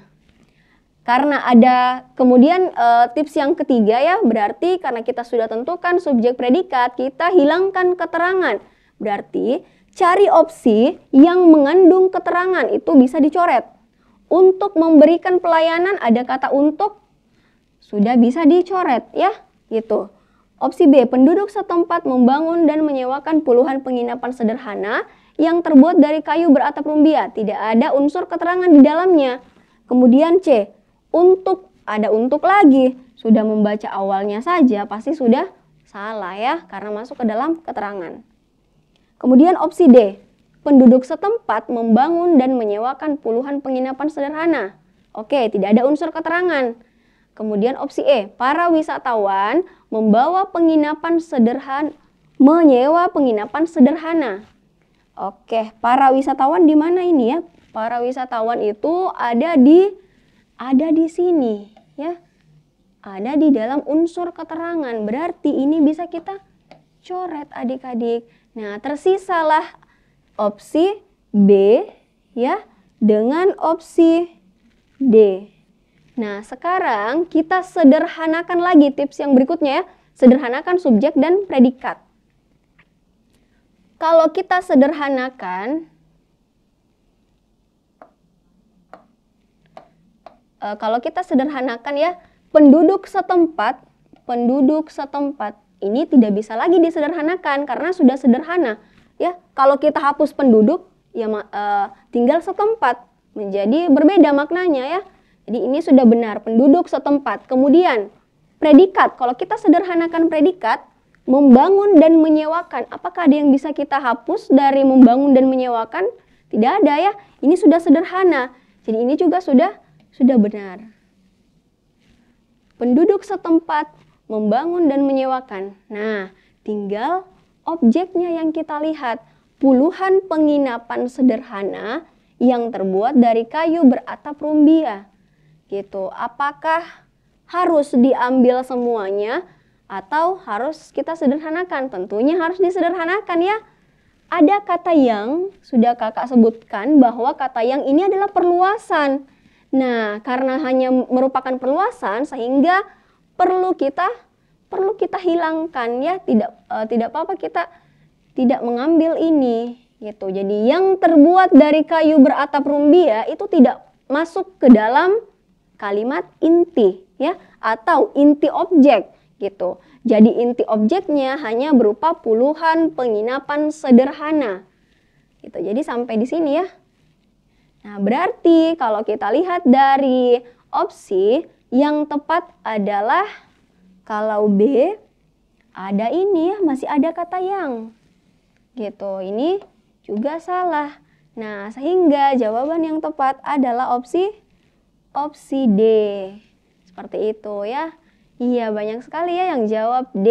Karena ada kemudian tips yang ketiga ya, berarti karena kita sudah tentukan subjek predikat, kita hilangkan keterangan. Berarti cari opsi yang mengandung keterangan, itu bisa dicoret. Untuk memberikan pelayanan ada kata untuk, sudah bisa dicoret ya, gitu. Opsi B, penduduk setempat membangun dan menyewakan puluhan penginapan sederhana yang terbuat dari kayu beratap rumbia. Tidak ada unsur keterangan di dalamnya. Kemudian C, untuk, ada untuk lagi. Sudah membaca awalnya saja pasti sudah salah ya, karena masuk ke dalam keterangan. Kemudian opsi D, penduduk setempat membangun dan menyewakan puluhan penginapan sederhana. Oke, tidak ada unsur keterangan. Kemudian opsi E, para wisatawan membawa penginapan sederhana, menyewa penginapan sederhana. Oke, para wisatawan di mana ini ya? Para wisatawan itu ada di sini ya. ada di dalam unsur keterangan. Berarti ini bisa kita coret adik-adik. Nah, tersisalah opsi B ya dengan opsi D. Nah, sekarang kita sederhanakan lagi tips yang berikutnya ya. Sederhanakan subjek dan predikat. Kalau kita sederhanakan, ya, penduduk setempat ini tidak bisa lagi disederhanakan karena sudah sederhana. Ya, kalau kita hapus penduduk, ya tinggal setempat, menjadi berbeda maknanya ya. Jadi ini sudah benar, penduduk setempat. Kemudian predikat, kalau kita sederhanakan predikat, membangun dan menyewakan. Apakah ada yang bisa kita hapus dari membangun dan menyewakan? Tidak ada ya, ini sudah sederhana. Jadi ini juga sudah benar. Penduduk setempat, membangun dan menyewakan. Nah, tinggal objeknya yang kita lihat. Puluhan penginapan sederhana yang terbuat dari kayu beratap rumbia. Gitu. Apakah harus diambil semuanya atau harus kita sederhanakan? Tentunya harus disederhanakan ya. Ada kata yang sudah kakak sebutkan bahwa kata yang ini adalah perluasan. Nah, karena hanya merupakan perluasan sehingga perlu kita hilangkan ya. Tidak apa-apa kita tidak mengambil ini gitu. Jadi yang terbuat dari kayu beratap rumbia itu tidak masuk ke dalam kalimat inti ya atau inti objek gitu. Jadi inti objeknya hanya berupa puluhan penginapan sederhana. Gitu. Jadi sampai di sini ya. Nah, berarti kalau kita lihat dari opsi yang tepat adalah kalau B ada ini ya, masih ada kata yang. Gitu. Ini juga salah. Nah, sehingga jawaban yang tepat adalah opsi D. Seperti itu ya. Iya, banyak sekali ya yang jawab D.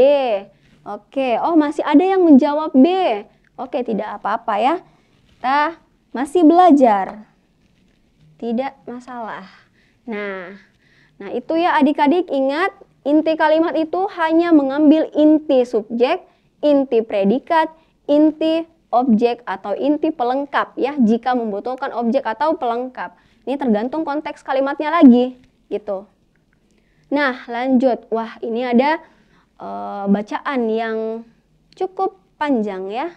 Oke, oh masih ada yang menjawab B. Oke, tidak apa-apa ya. Kita masih belajar. Tidak masalah. Nah itu ya adik-adik, ingat inti kalimat itu hanya mengambil inti subjek, inti predikat, inti objek atau inti pelengkap ya jika membutuhkan objek atau pelengkap. Ini tergantung konteks kalimatnya lagi gitu. Nah, lanjut. Wah, ini ada bacaan yang cukup panjang ya.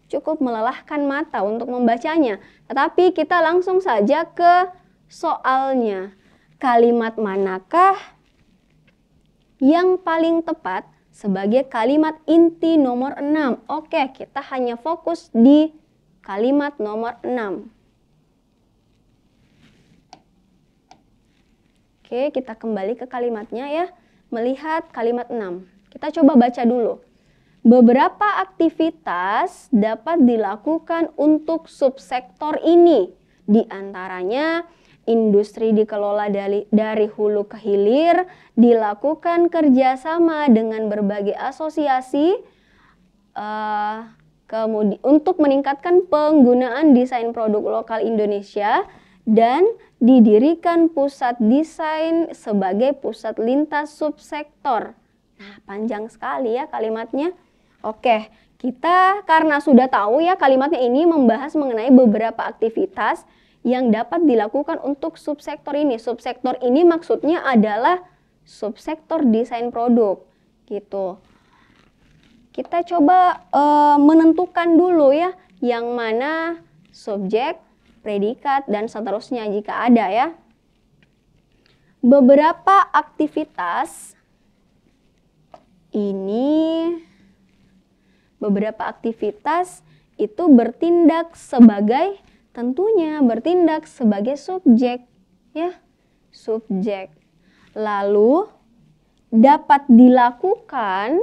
Cukup melelahkan mata untuk membacanya. Tetapi kita langsung saja ke soalnya. Kalimat manakah yang paling tepat sebagai kalimat inti nomor 6? Oke, kita hanya fokus di kalimat nomor 6. Oke, kita kembali ke kalimatnya ya. Melihat kalimat 6. Kita coba baca dulu. Beberapa aktivitas dapat dilakukan untuk subsektor ini. Di antaranya, industri dikelola dari hulu ke hilir, dilakukan kerjasama dengan berbagai asosiasi untuk meningkatkan penggunaan desain produk lokal Indonesia, dan didirikan pusat desain sebagai pusat lintas subsektor. Nah, panjang sekali ya kalimatnya. Oke, kita karena sudah tahu ya kalimatnya ini membahas mengenai beberapa aktivitas yang dapat dilakukan untuk subsektor ini. Subsektor ini maksudnya adalah subsektor desain produk gitu. Kita coba menentukan dulu ya yang mana subjek, predikat, dan seterusnya jika ada ya. Beberapa aktivitas itu bertindak sebagai, tentunya bertindak sebagai subjek ya, subjek. Lalu dapat dilakukan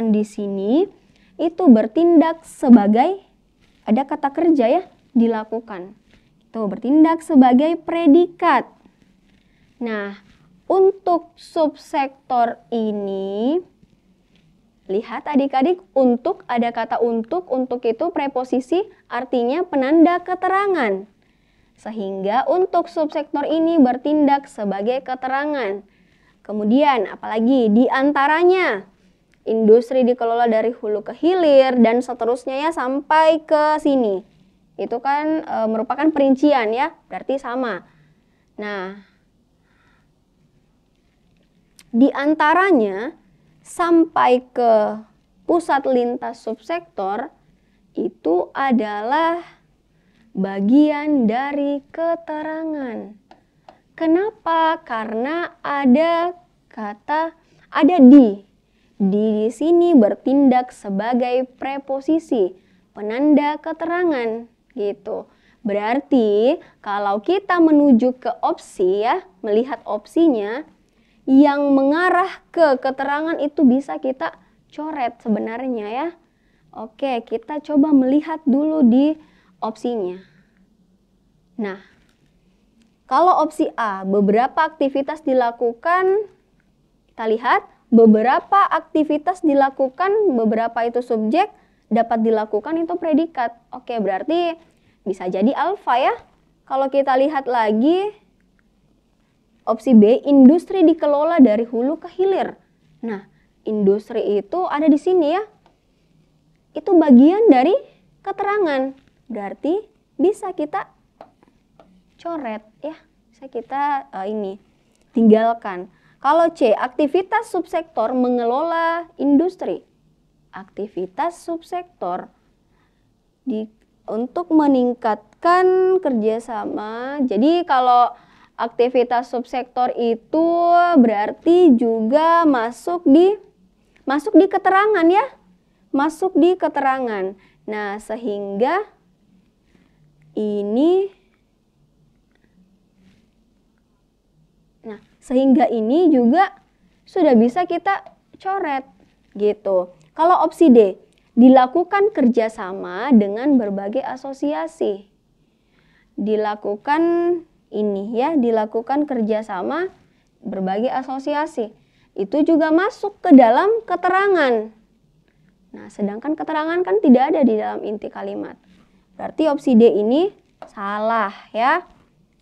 di sini itu bertindak sebagai, ada kata kerja ya, dilakukan. Itu bertindak sebagai predikat. Nah, untuk subsektor ini, lihat adik-adik, untuk, ada kata untuk itu preposisi artinya penanda keterangan. Sehingga untuk subsektor ini bertindak sebagai keterangan. Kemudian apalagi di antaranya industri dikelola dari hulu ke hilir dan seterusnya ya sampai ke sini. Itu kan merupakan perincian ya, berarti sama. Nah, di antaranya sampai ke pusat lintas subsektor itu adalah bagian dari keterangan. Kenapa? Karena ada kata ada di sini bertindak sebagai preposisi, penanda keterangan gitu. Berarti kalau kita menuju ke opsi ya, melihat opsinya yang mengarah ke keterangan itu bisa kita coret sebenarnya ya. Oke, kita coba melihat dulu di opsinya. Nah, kalau opsi A, beberapa aktivitas dilakukan, kita lihat beberapa aktivitas dilakukan, beberapa itu subjek, dapat dilakukan itu predikat. Oke, berarti bisa jadi alfa ya. Kalau kita lihat lagi, opsi B, industri dikelola dari hulu ke hilir. Nah, industri itu ada di sini ya. Itu bagian dari keterangan. Berarti bisa kita coret ya. Bisa kita tinggalkan. Kalau C, aktivitas subsektor mengelola industri. Aktivitas subsektor untuk meningkatkan kerjasama. Jadi kalau aktivitas subsektor itu berarti juga masuk di keterangan ya. Masuk di keterangan. Nah, sehingga ini juga sudah bisa kita coret gitu. Kalau opsi D, dilakukan kerjasama dengan berbagai asosiasi. Dilakukan kerjasama berbagai asosiasi. Itu juga masuk ke dalam keterangan. Nah, sedangkan keterangan kan tidak ada di dalam inti kalimat. Berarti opsi D ini salah ya.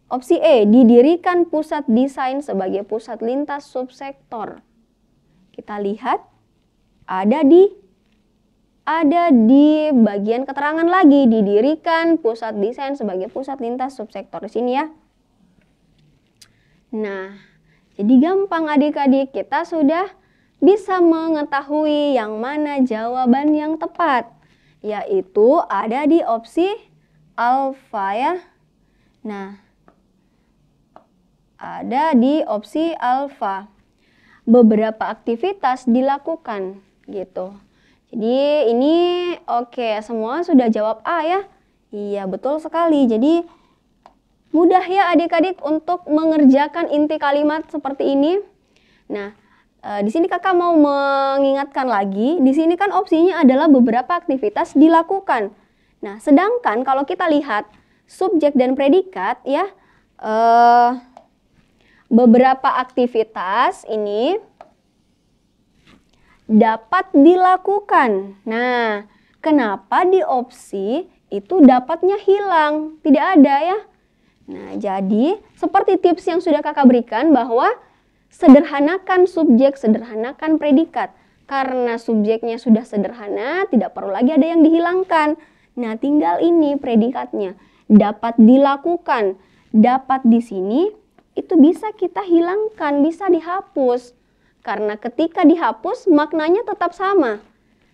Opsi E, didirikan pusat desain sebagai pusat lintas subsektor. Kita lihat ada di bagian keterangan lagi, didirikan pusat desain sebagai pusat lintas subsektor di sini ya. Nah, jadi gampang adik-adik, kita sudah bisa mengetahui yang mana jawaban yang tepat, yaitu ada di opsi alfa ya. Nah, ada di opsi alfa. Beberapa aktivitas dilakukan gitu. Jadi ini oke, semua sudah jawab A ya. Iya, betul sekali. Jadi mudah ya adik-adik untuk mengerjakan inti kalimat seperti ini. Nah, di sini kakak mau mengingatkan lagi, di sini kan opsinya adalah beberapa aktivitas dilakukan. Nah, sedangkan kalau kita lihat subjek dan predikat ya, beberapa aktivitas ini dapat dilakukan. Nah, kenapa di opsi itu dapatnya hilang? Tidak ada ya. Nah, jadi seperti tips yang sudah kakak berikan bahwa sederhanakan subjek, sederhanakan predikat. Karena subjeknya sudah sederhana, tidak perlu lagi ada yang dihilangkan. Nah, tinggal ini predikatnya. Dapat dilakukan. Dapat di sini itu bisa kita hilangkan, bisa dihapus. Karena ketika dihapus maknanya tetap sama.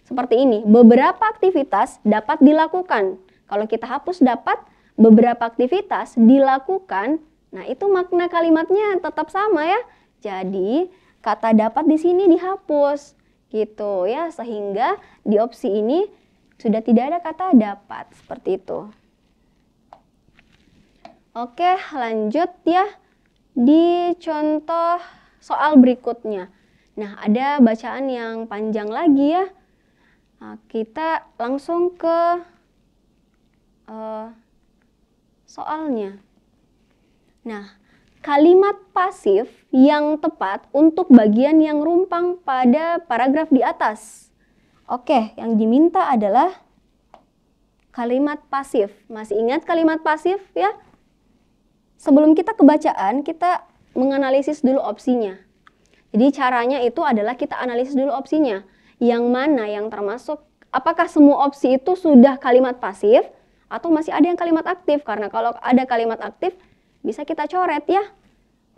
Seperti ini, beberapa aktivitas dapat dilakukan. Kalau kita hapus dapat, beberapa aktivitas dilakukan. Nah, itu makna kalimatnya tetap sama ya. Jadi, kata dapat di sini dihapus. Gitu ya, sehingga di opsi ini sudah tidak ada kata dapat. Seperti itu. Oke, lanjut ya. Di contoh soal berikutnya. Nah, ada bacaan yang panjang lagi ya. Nah, kita langsung ke soalnya. Nah, kalimat pasif yang tepat untuk bagian yang rumpang pada paragraf di atas. Oke, yang diminta adalah kalimat pasif. Masih ingat kalimat pasif ya? sebelum kita kebacaan, kita menganalisis dulu opsinya. Jadi caranya itu adalah kita analisis dulu opsinya. Yang mana yang termasuk, apakah semua opsi itu sudah kalimat pasif atau masih ada yang kalimat aktif? Karena kalau ada kalimat aktif bisa kita coret ya.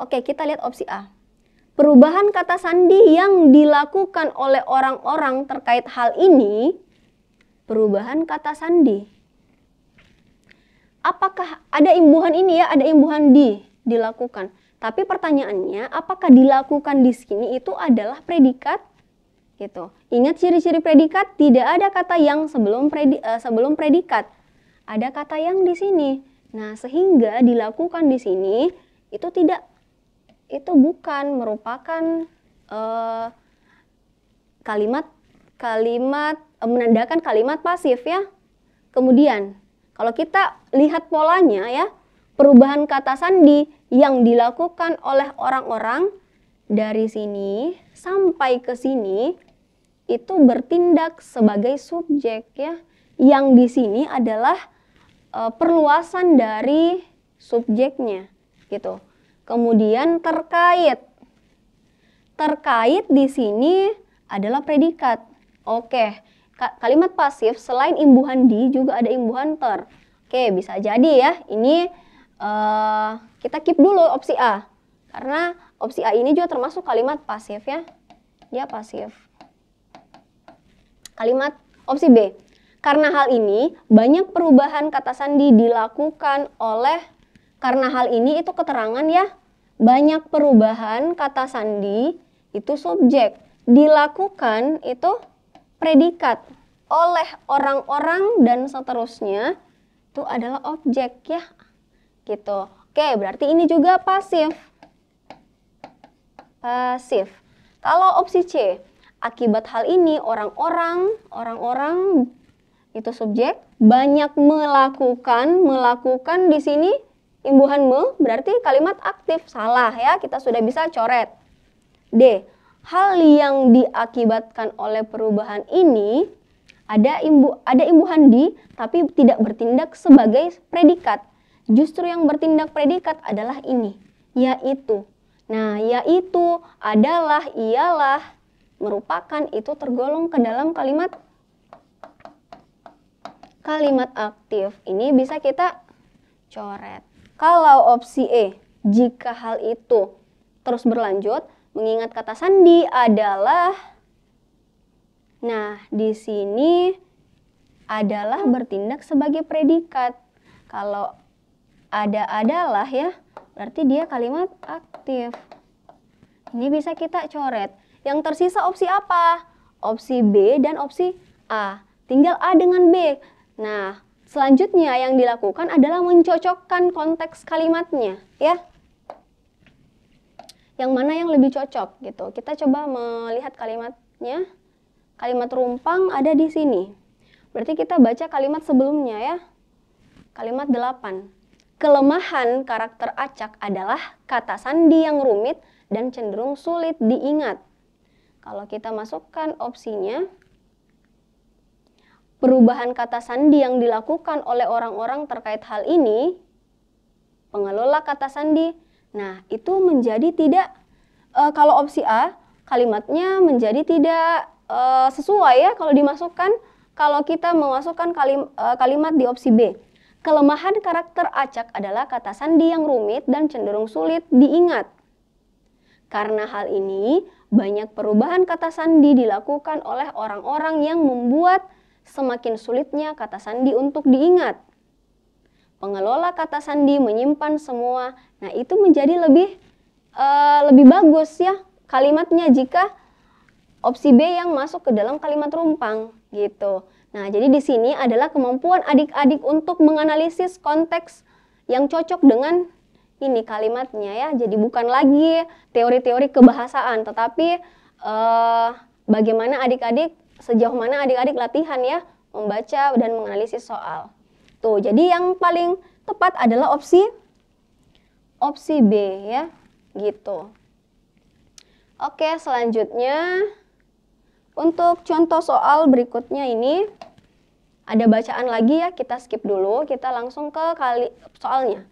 Oke, kita lihat opsi A. Perubahan kata sandi yang dilakukan oleh orang-orang terkait hal ini, perubahan kata sandi. Apakah ada imbuhan ini ya, ada imbuhan dilakukan. Tapi pertanyaannya, apakah dilakukan di sini itu adalah predikat? Gitu. Ingat ciri-ciri predikat, tidak ada kata yang sebelum predikat. Ada kata yang di sini. Nah, sehingga dilakukan di sini itu tidak, itu bukan merupakan menandakan kalimat pasif ya. Kemudian, kalau kita lihat polanya ya, perubahan kata sandi yang dilakukan oleh orang-orang dari sini sampai ke sini itu bertindak sebagai subjek ya. Yang di sini adalah perluasan dari subjeknya gitu. Kemudian terkait di sini adalah predikat. Oke, kalimat pasif selain imbuhan di juga ada imbuhan ter. Oke, bisa jadi ya. Ini kita keep dulu opsi A. Karena opsi A ini juga termasuk kalimat pasif ya. Dia pasif. Kalimat opsi B. Karena hal ini banyak perubahan kata sandi dilakukan oleh, karena hal ini itu keterangan ya. Banyak perubahan kata sandi itu subjek. Dilakukan itu predikat. Oleh orang-orang dan seterusnya itu adalah objek ya. Gitu. Oke, berarti ini juga pasif. Pasif. Kalau opsi C, akibat hal ini orang-orang itu subjek, banyak melakukan di sini imbuhan berarti kalimat aktif. Salah ya, kita sudah bisa coret. D, hal yang diakibatkan oleh perubahan ini ada imbuhan di tapi tidak bertindak sebagai predikat. Justru yang bertindak predikat adalah ini, yaitu. Nah, yaitu adalah, ialah, merupakan itu tergolong ke dalam kalimat aktif. Ini bisa kita coret. Kalau opsi E, jika hal itu terus berlanjut, mengingat kata sandi adalah, nah di sini adalah bertindak sebagai predikat. Kalau ada adalah ya, berarti dia kalimat aktif. Ini bisa kita coret. Yang tersisa opsi apa? Opsi B dan opsi A. Tinggal A dengan B. Nah, selanjutnya yang dilakukan adalah mencocokkan konteks kalimatnya, ya. Yang mana yang lebih cocok gitu. Kita coba melihat kalimatnya. Kalimat rumpang ada di sini. Berarti kita baca kalimat sebelumnya ya. Kalimat 8. Kelemahan karakter acak adalah kata sandi yang rumit dan cenderung sulit diingat. Kalau kita masukkan opsinya, perubahan kata sandi yang dilakukan oleh orang-orang terkait hal ini, pengelola kata sandi, nah itu menjadi tidak, kalau opsi A, kalimatnya menjadi tidak sesuai ya kalau dimasukkan, kalau kita memasukkan kalimat di opsi B. Kelemahan karakter acak adalah kata sandi yang rumit dan cenderung sulit diingat. Karena hal ini, banyak perubahan kata sandi dilakukan oleh orang-orang yang membuat semakin sulitnya kata sandi untuk diingat. Pengelola kata sandi menyimpan semua. Nah, itu menjadi lebih bagus ya kalimatnya jika opsi B yang masuk ke dalam kalimat rumpang gitu. Nah, jadi di sini adalah kemampuan adik-adik untuk menganalisis konteks yang cocok dengan ini kalimatnya ya. Jadi bukan lagi teori-teori kebahasaan, tetapi bagaimana adik-adik, sejauh mana adik-adik latihan ya membaca dan menganalisis soal. Tuh, jadi yang paling tepat adalah opsi B ya, gitu. Oke, selanjutnya untuk contoh soal berikutnya ini ada bacaan lagi ya, kita skip dulu, kita langsung ke soalnya.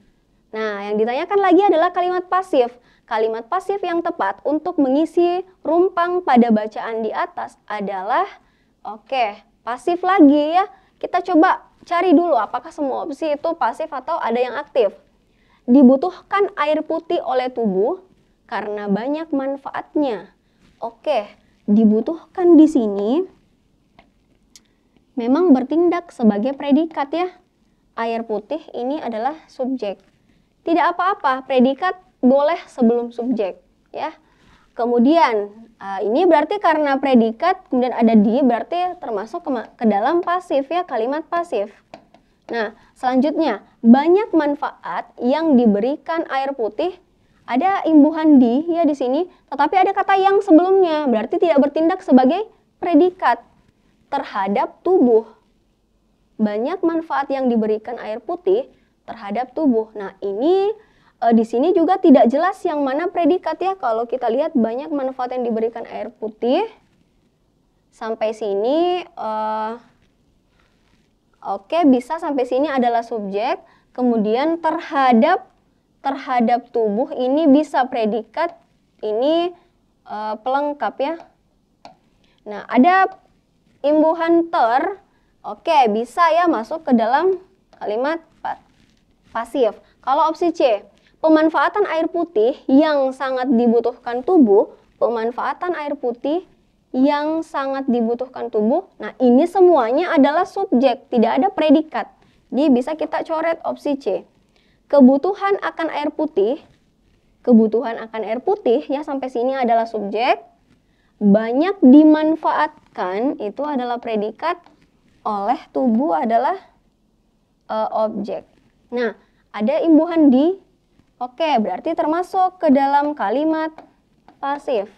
Nah, yang ditanyakan lagi adalah kalimat pasif. Kalimat pasif yang tepat untuk mengisi rumpang pada bacaan di atas adalah, pasif lagi ya. Kita coba cari dulu apakah semua opsi itu pasif atau ada yang aktif. Dibutuhkan air putih oleh tubuh karena banyak manfaatnya. Dibutuhkan di sini memang bertindak sebagai predikat ya. Air putih ini adalah subjek. Tidak apa-apa, predikat boleh sebelum subjek ya. Kemudian ini berarti karena predikat kemudian ada di, berarti termasuk ke dalam pasif ya, kalimat pasif. Nah, selanjutnya banyak manfaat yang diberikan air putih. Ada imbuhan di ya di sini, tetapi ada kata yang sebelumnya, berarti tidak bertindak sebagai predikat terhadap tubuh. Banyak manfaat yang diberikan air putih terhadap tubuh. Nah, ini di sini juga tidak jelas yang mana predikat ya. Kalau kita lihat banyak manfaat yang diberikan air putih. Sampai sini bisa sampai sini adalah subjek. Kemudian terhadap tubuh ini bisa predikat, ini pelengkap ya. Nah, ada imbuhan ter, bisa ya masuk ke dalam kalimat pasif. Kalau opsi C, pemanfaatan air putih yang sangat dibutuhkan tubuh, pemanfaatan air putih yang sangat dibutuhkan tubuh. Nah, ini semuanya adalah subjek, tidak ada predikat. Jadi bisa kita coret opsi C. Kebutuhan akan air putih ya sampai sini adalah subjek. Banyak dimanfaatkan itu adalah predikat, oleh tubuh adalah objek. Nah, ada imbuhan di, berarti termasuk ke dalam kalimat pasif.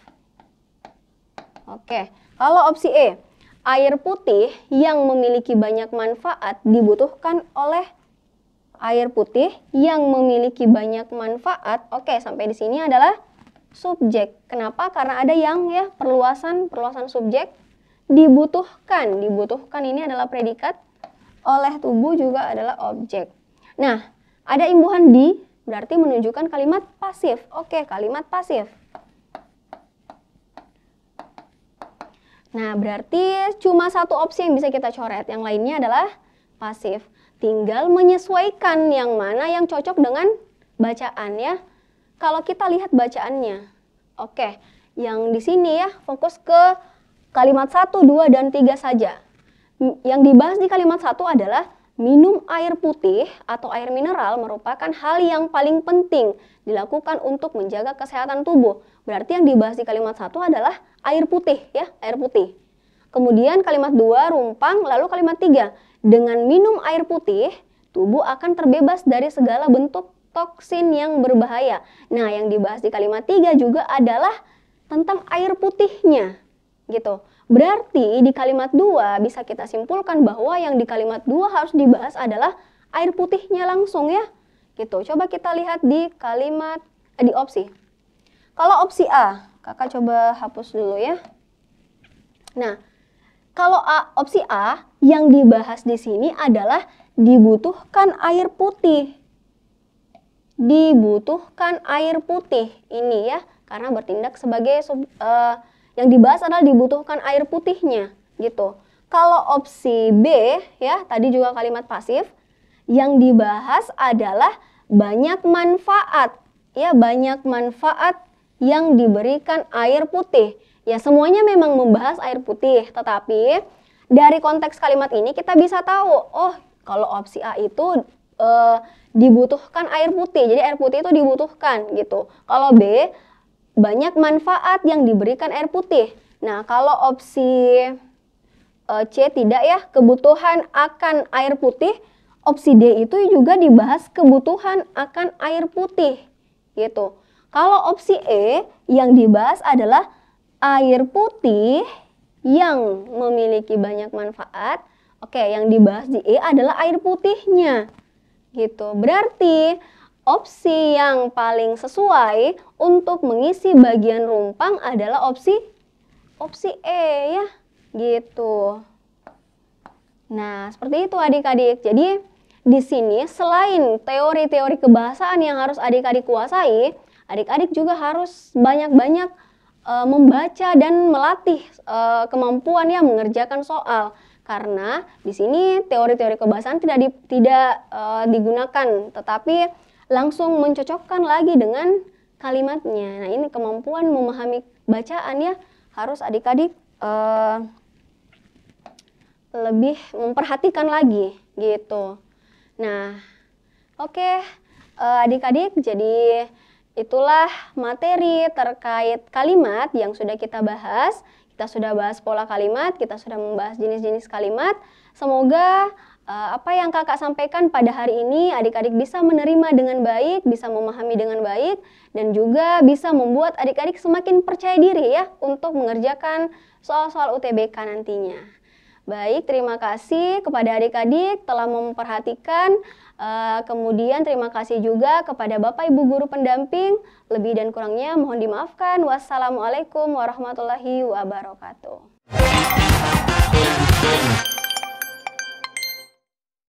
Kalau opsi E, air putih yang memiliki banyak manfaat dibutuhkan oleh air putih yang memiliki banyak manfaat. Sampai di sini adalah subjek. Kenapa? Karena ada yang ya perluasan subjek. Dibutuhkan ini adalah predikat, oleh tubuh juga adalah objek. Nah, ada imbuhan di, berarti menunjukkan kalimat pasif. Kalimat pasif. Nah, berarti cuma satu opsi yang bisa kita coret, yang lainnya adalah pasif. Tinggal menyesuaikan yang mana yang cocok dengan bacaan ya. Kalau kita lihat bacaannya, yang di sini ya fokus ke kalimat 1, 2, dan 3 saja. Yang dibahas di kalimat 1 adalah minum air putih atau air mineral merupakan hal yang paling penting dilakukan untuk menjaga kesehatan tubuh. Berarti yang dibahas di kalimat 1 adalah air putih ya, air putih. Kemudian kalimat 2 rumpang, lalu kalimat 3 dengan minum air putih tubuh akan terbebas dari segala bentuk toksin yang berbahaya. Nah, yang dibahas di kalimat 3 juga adalah tentang air putihnya gitu. Berarti di kalimat 2 bisa kita simpulkan bahwa yang di kalimat 2 harus dibahas adalah air putihnya langsung ya. Gitu. Coba kita lihat di kalimat di opsi. Kalau opsi A, Kakak coba hapus dulu ya. Nah, kalau opsi A yang dibahas di sini adalah dibutuhkan air putih. Dibutuhkan air putih ini ya, karena bertindak sebagai yang dibahas adalah dibutuhkan air putihnya gitu. Kalau opsi B ya, tadi juga kalimat pasif, yang dibahas adalah banyak manfaat ya, banyak manfaat yang diberikan air putih. Ya, semuanya memang membahas air putih, tetapi dari konteks kalimat ini kita bisa tahu, kalau opsi A itu dibutuhkan air putih. Jadi air putih itu dibutuhkan gitu. Kalau B, banyak manfaat yang diberikan air putih. Nah, kalau opsi C tidak ya, kebutuhan akan air putih. Opsi D itu juga dibahas kebutuhan akan air putih gitu. Kalau opsi E yang dibahas adalah air putih yang memiliki banyak manfaat. Yang dibahas di E adalah air putihnya gitu. Berarti opsi yang paling sesuai untuk mengisi bagian rumpang adalah opsi E ya, gitu. Nah, seperti itu adik-adik. Jadi di sini selain teori-teori kebahasaan yang harus adik-adik kuasai, adik-adik juga harus banyak-banyak membaca dan melatih kemampuan ya mengerjakan soal. Karena di sini teori-teori kebahasaan tidak digunakan, tetapi langsung mencocokkan lagi dengan kalimatnya. Nah, ini kemampuan memahami bacaan ya, harus adik-adik lebih memperhatikan lagi gitu. Nah, oke, adik-adik, jadi itulah materi terkait kalimat yang sudah kita bahas. Kita sudah bahas pola kalimat, kita sudah membahas jenis-jenis kalimat. Semoga apa yang kakak sampaikan pada hari ini adik-adik bisa menerima dengan baik, bisa memahami dengan baik, dan juga bisa membuat adik-adik semakin percaya diri ya untuk mengerjakan soal-soal UTBK nantinya. Baik, terima kasih kepada adik-adik telah memperhatikan. Kemudian terima kasih juga kepada Bapak Ibu Guru pendamping. Lebih dan kurangnya mohon dimaafkan. Wassalamualaikum warahmatullahi wabarakatuh.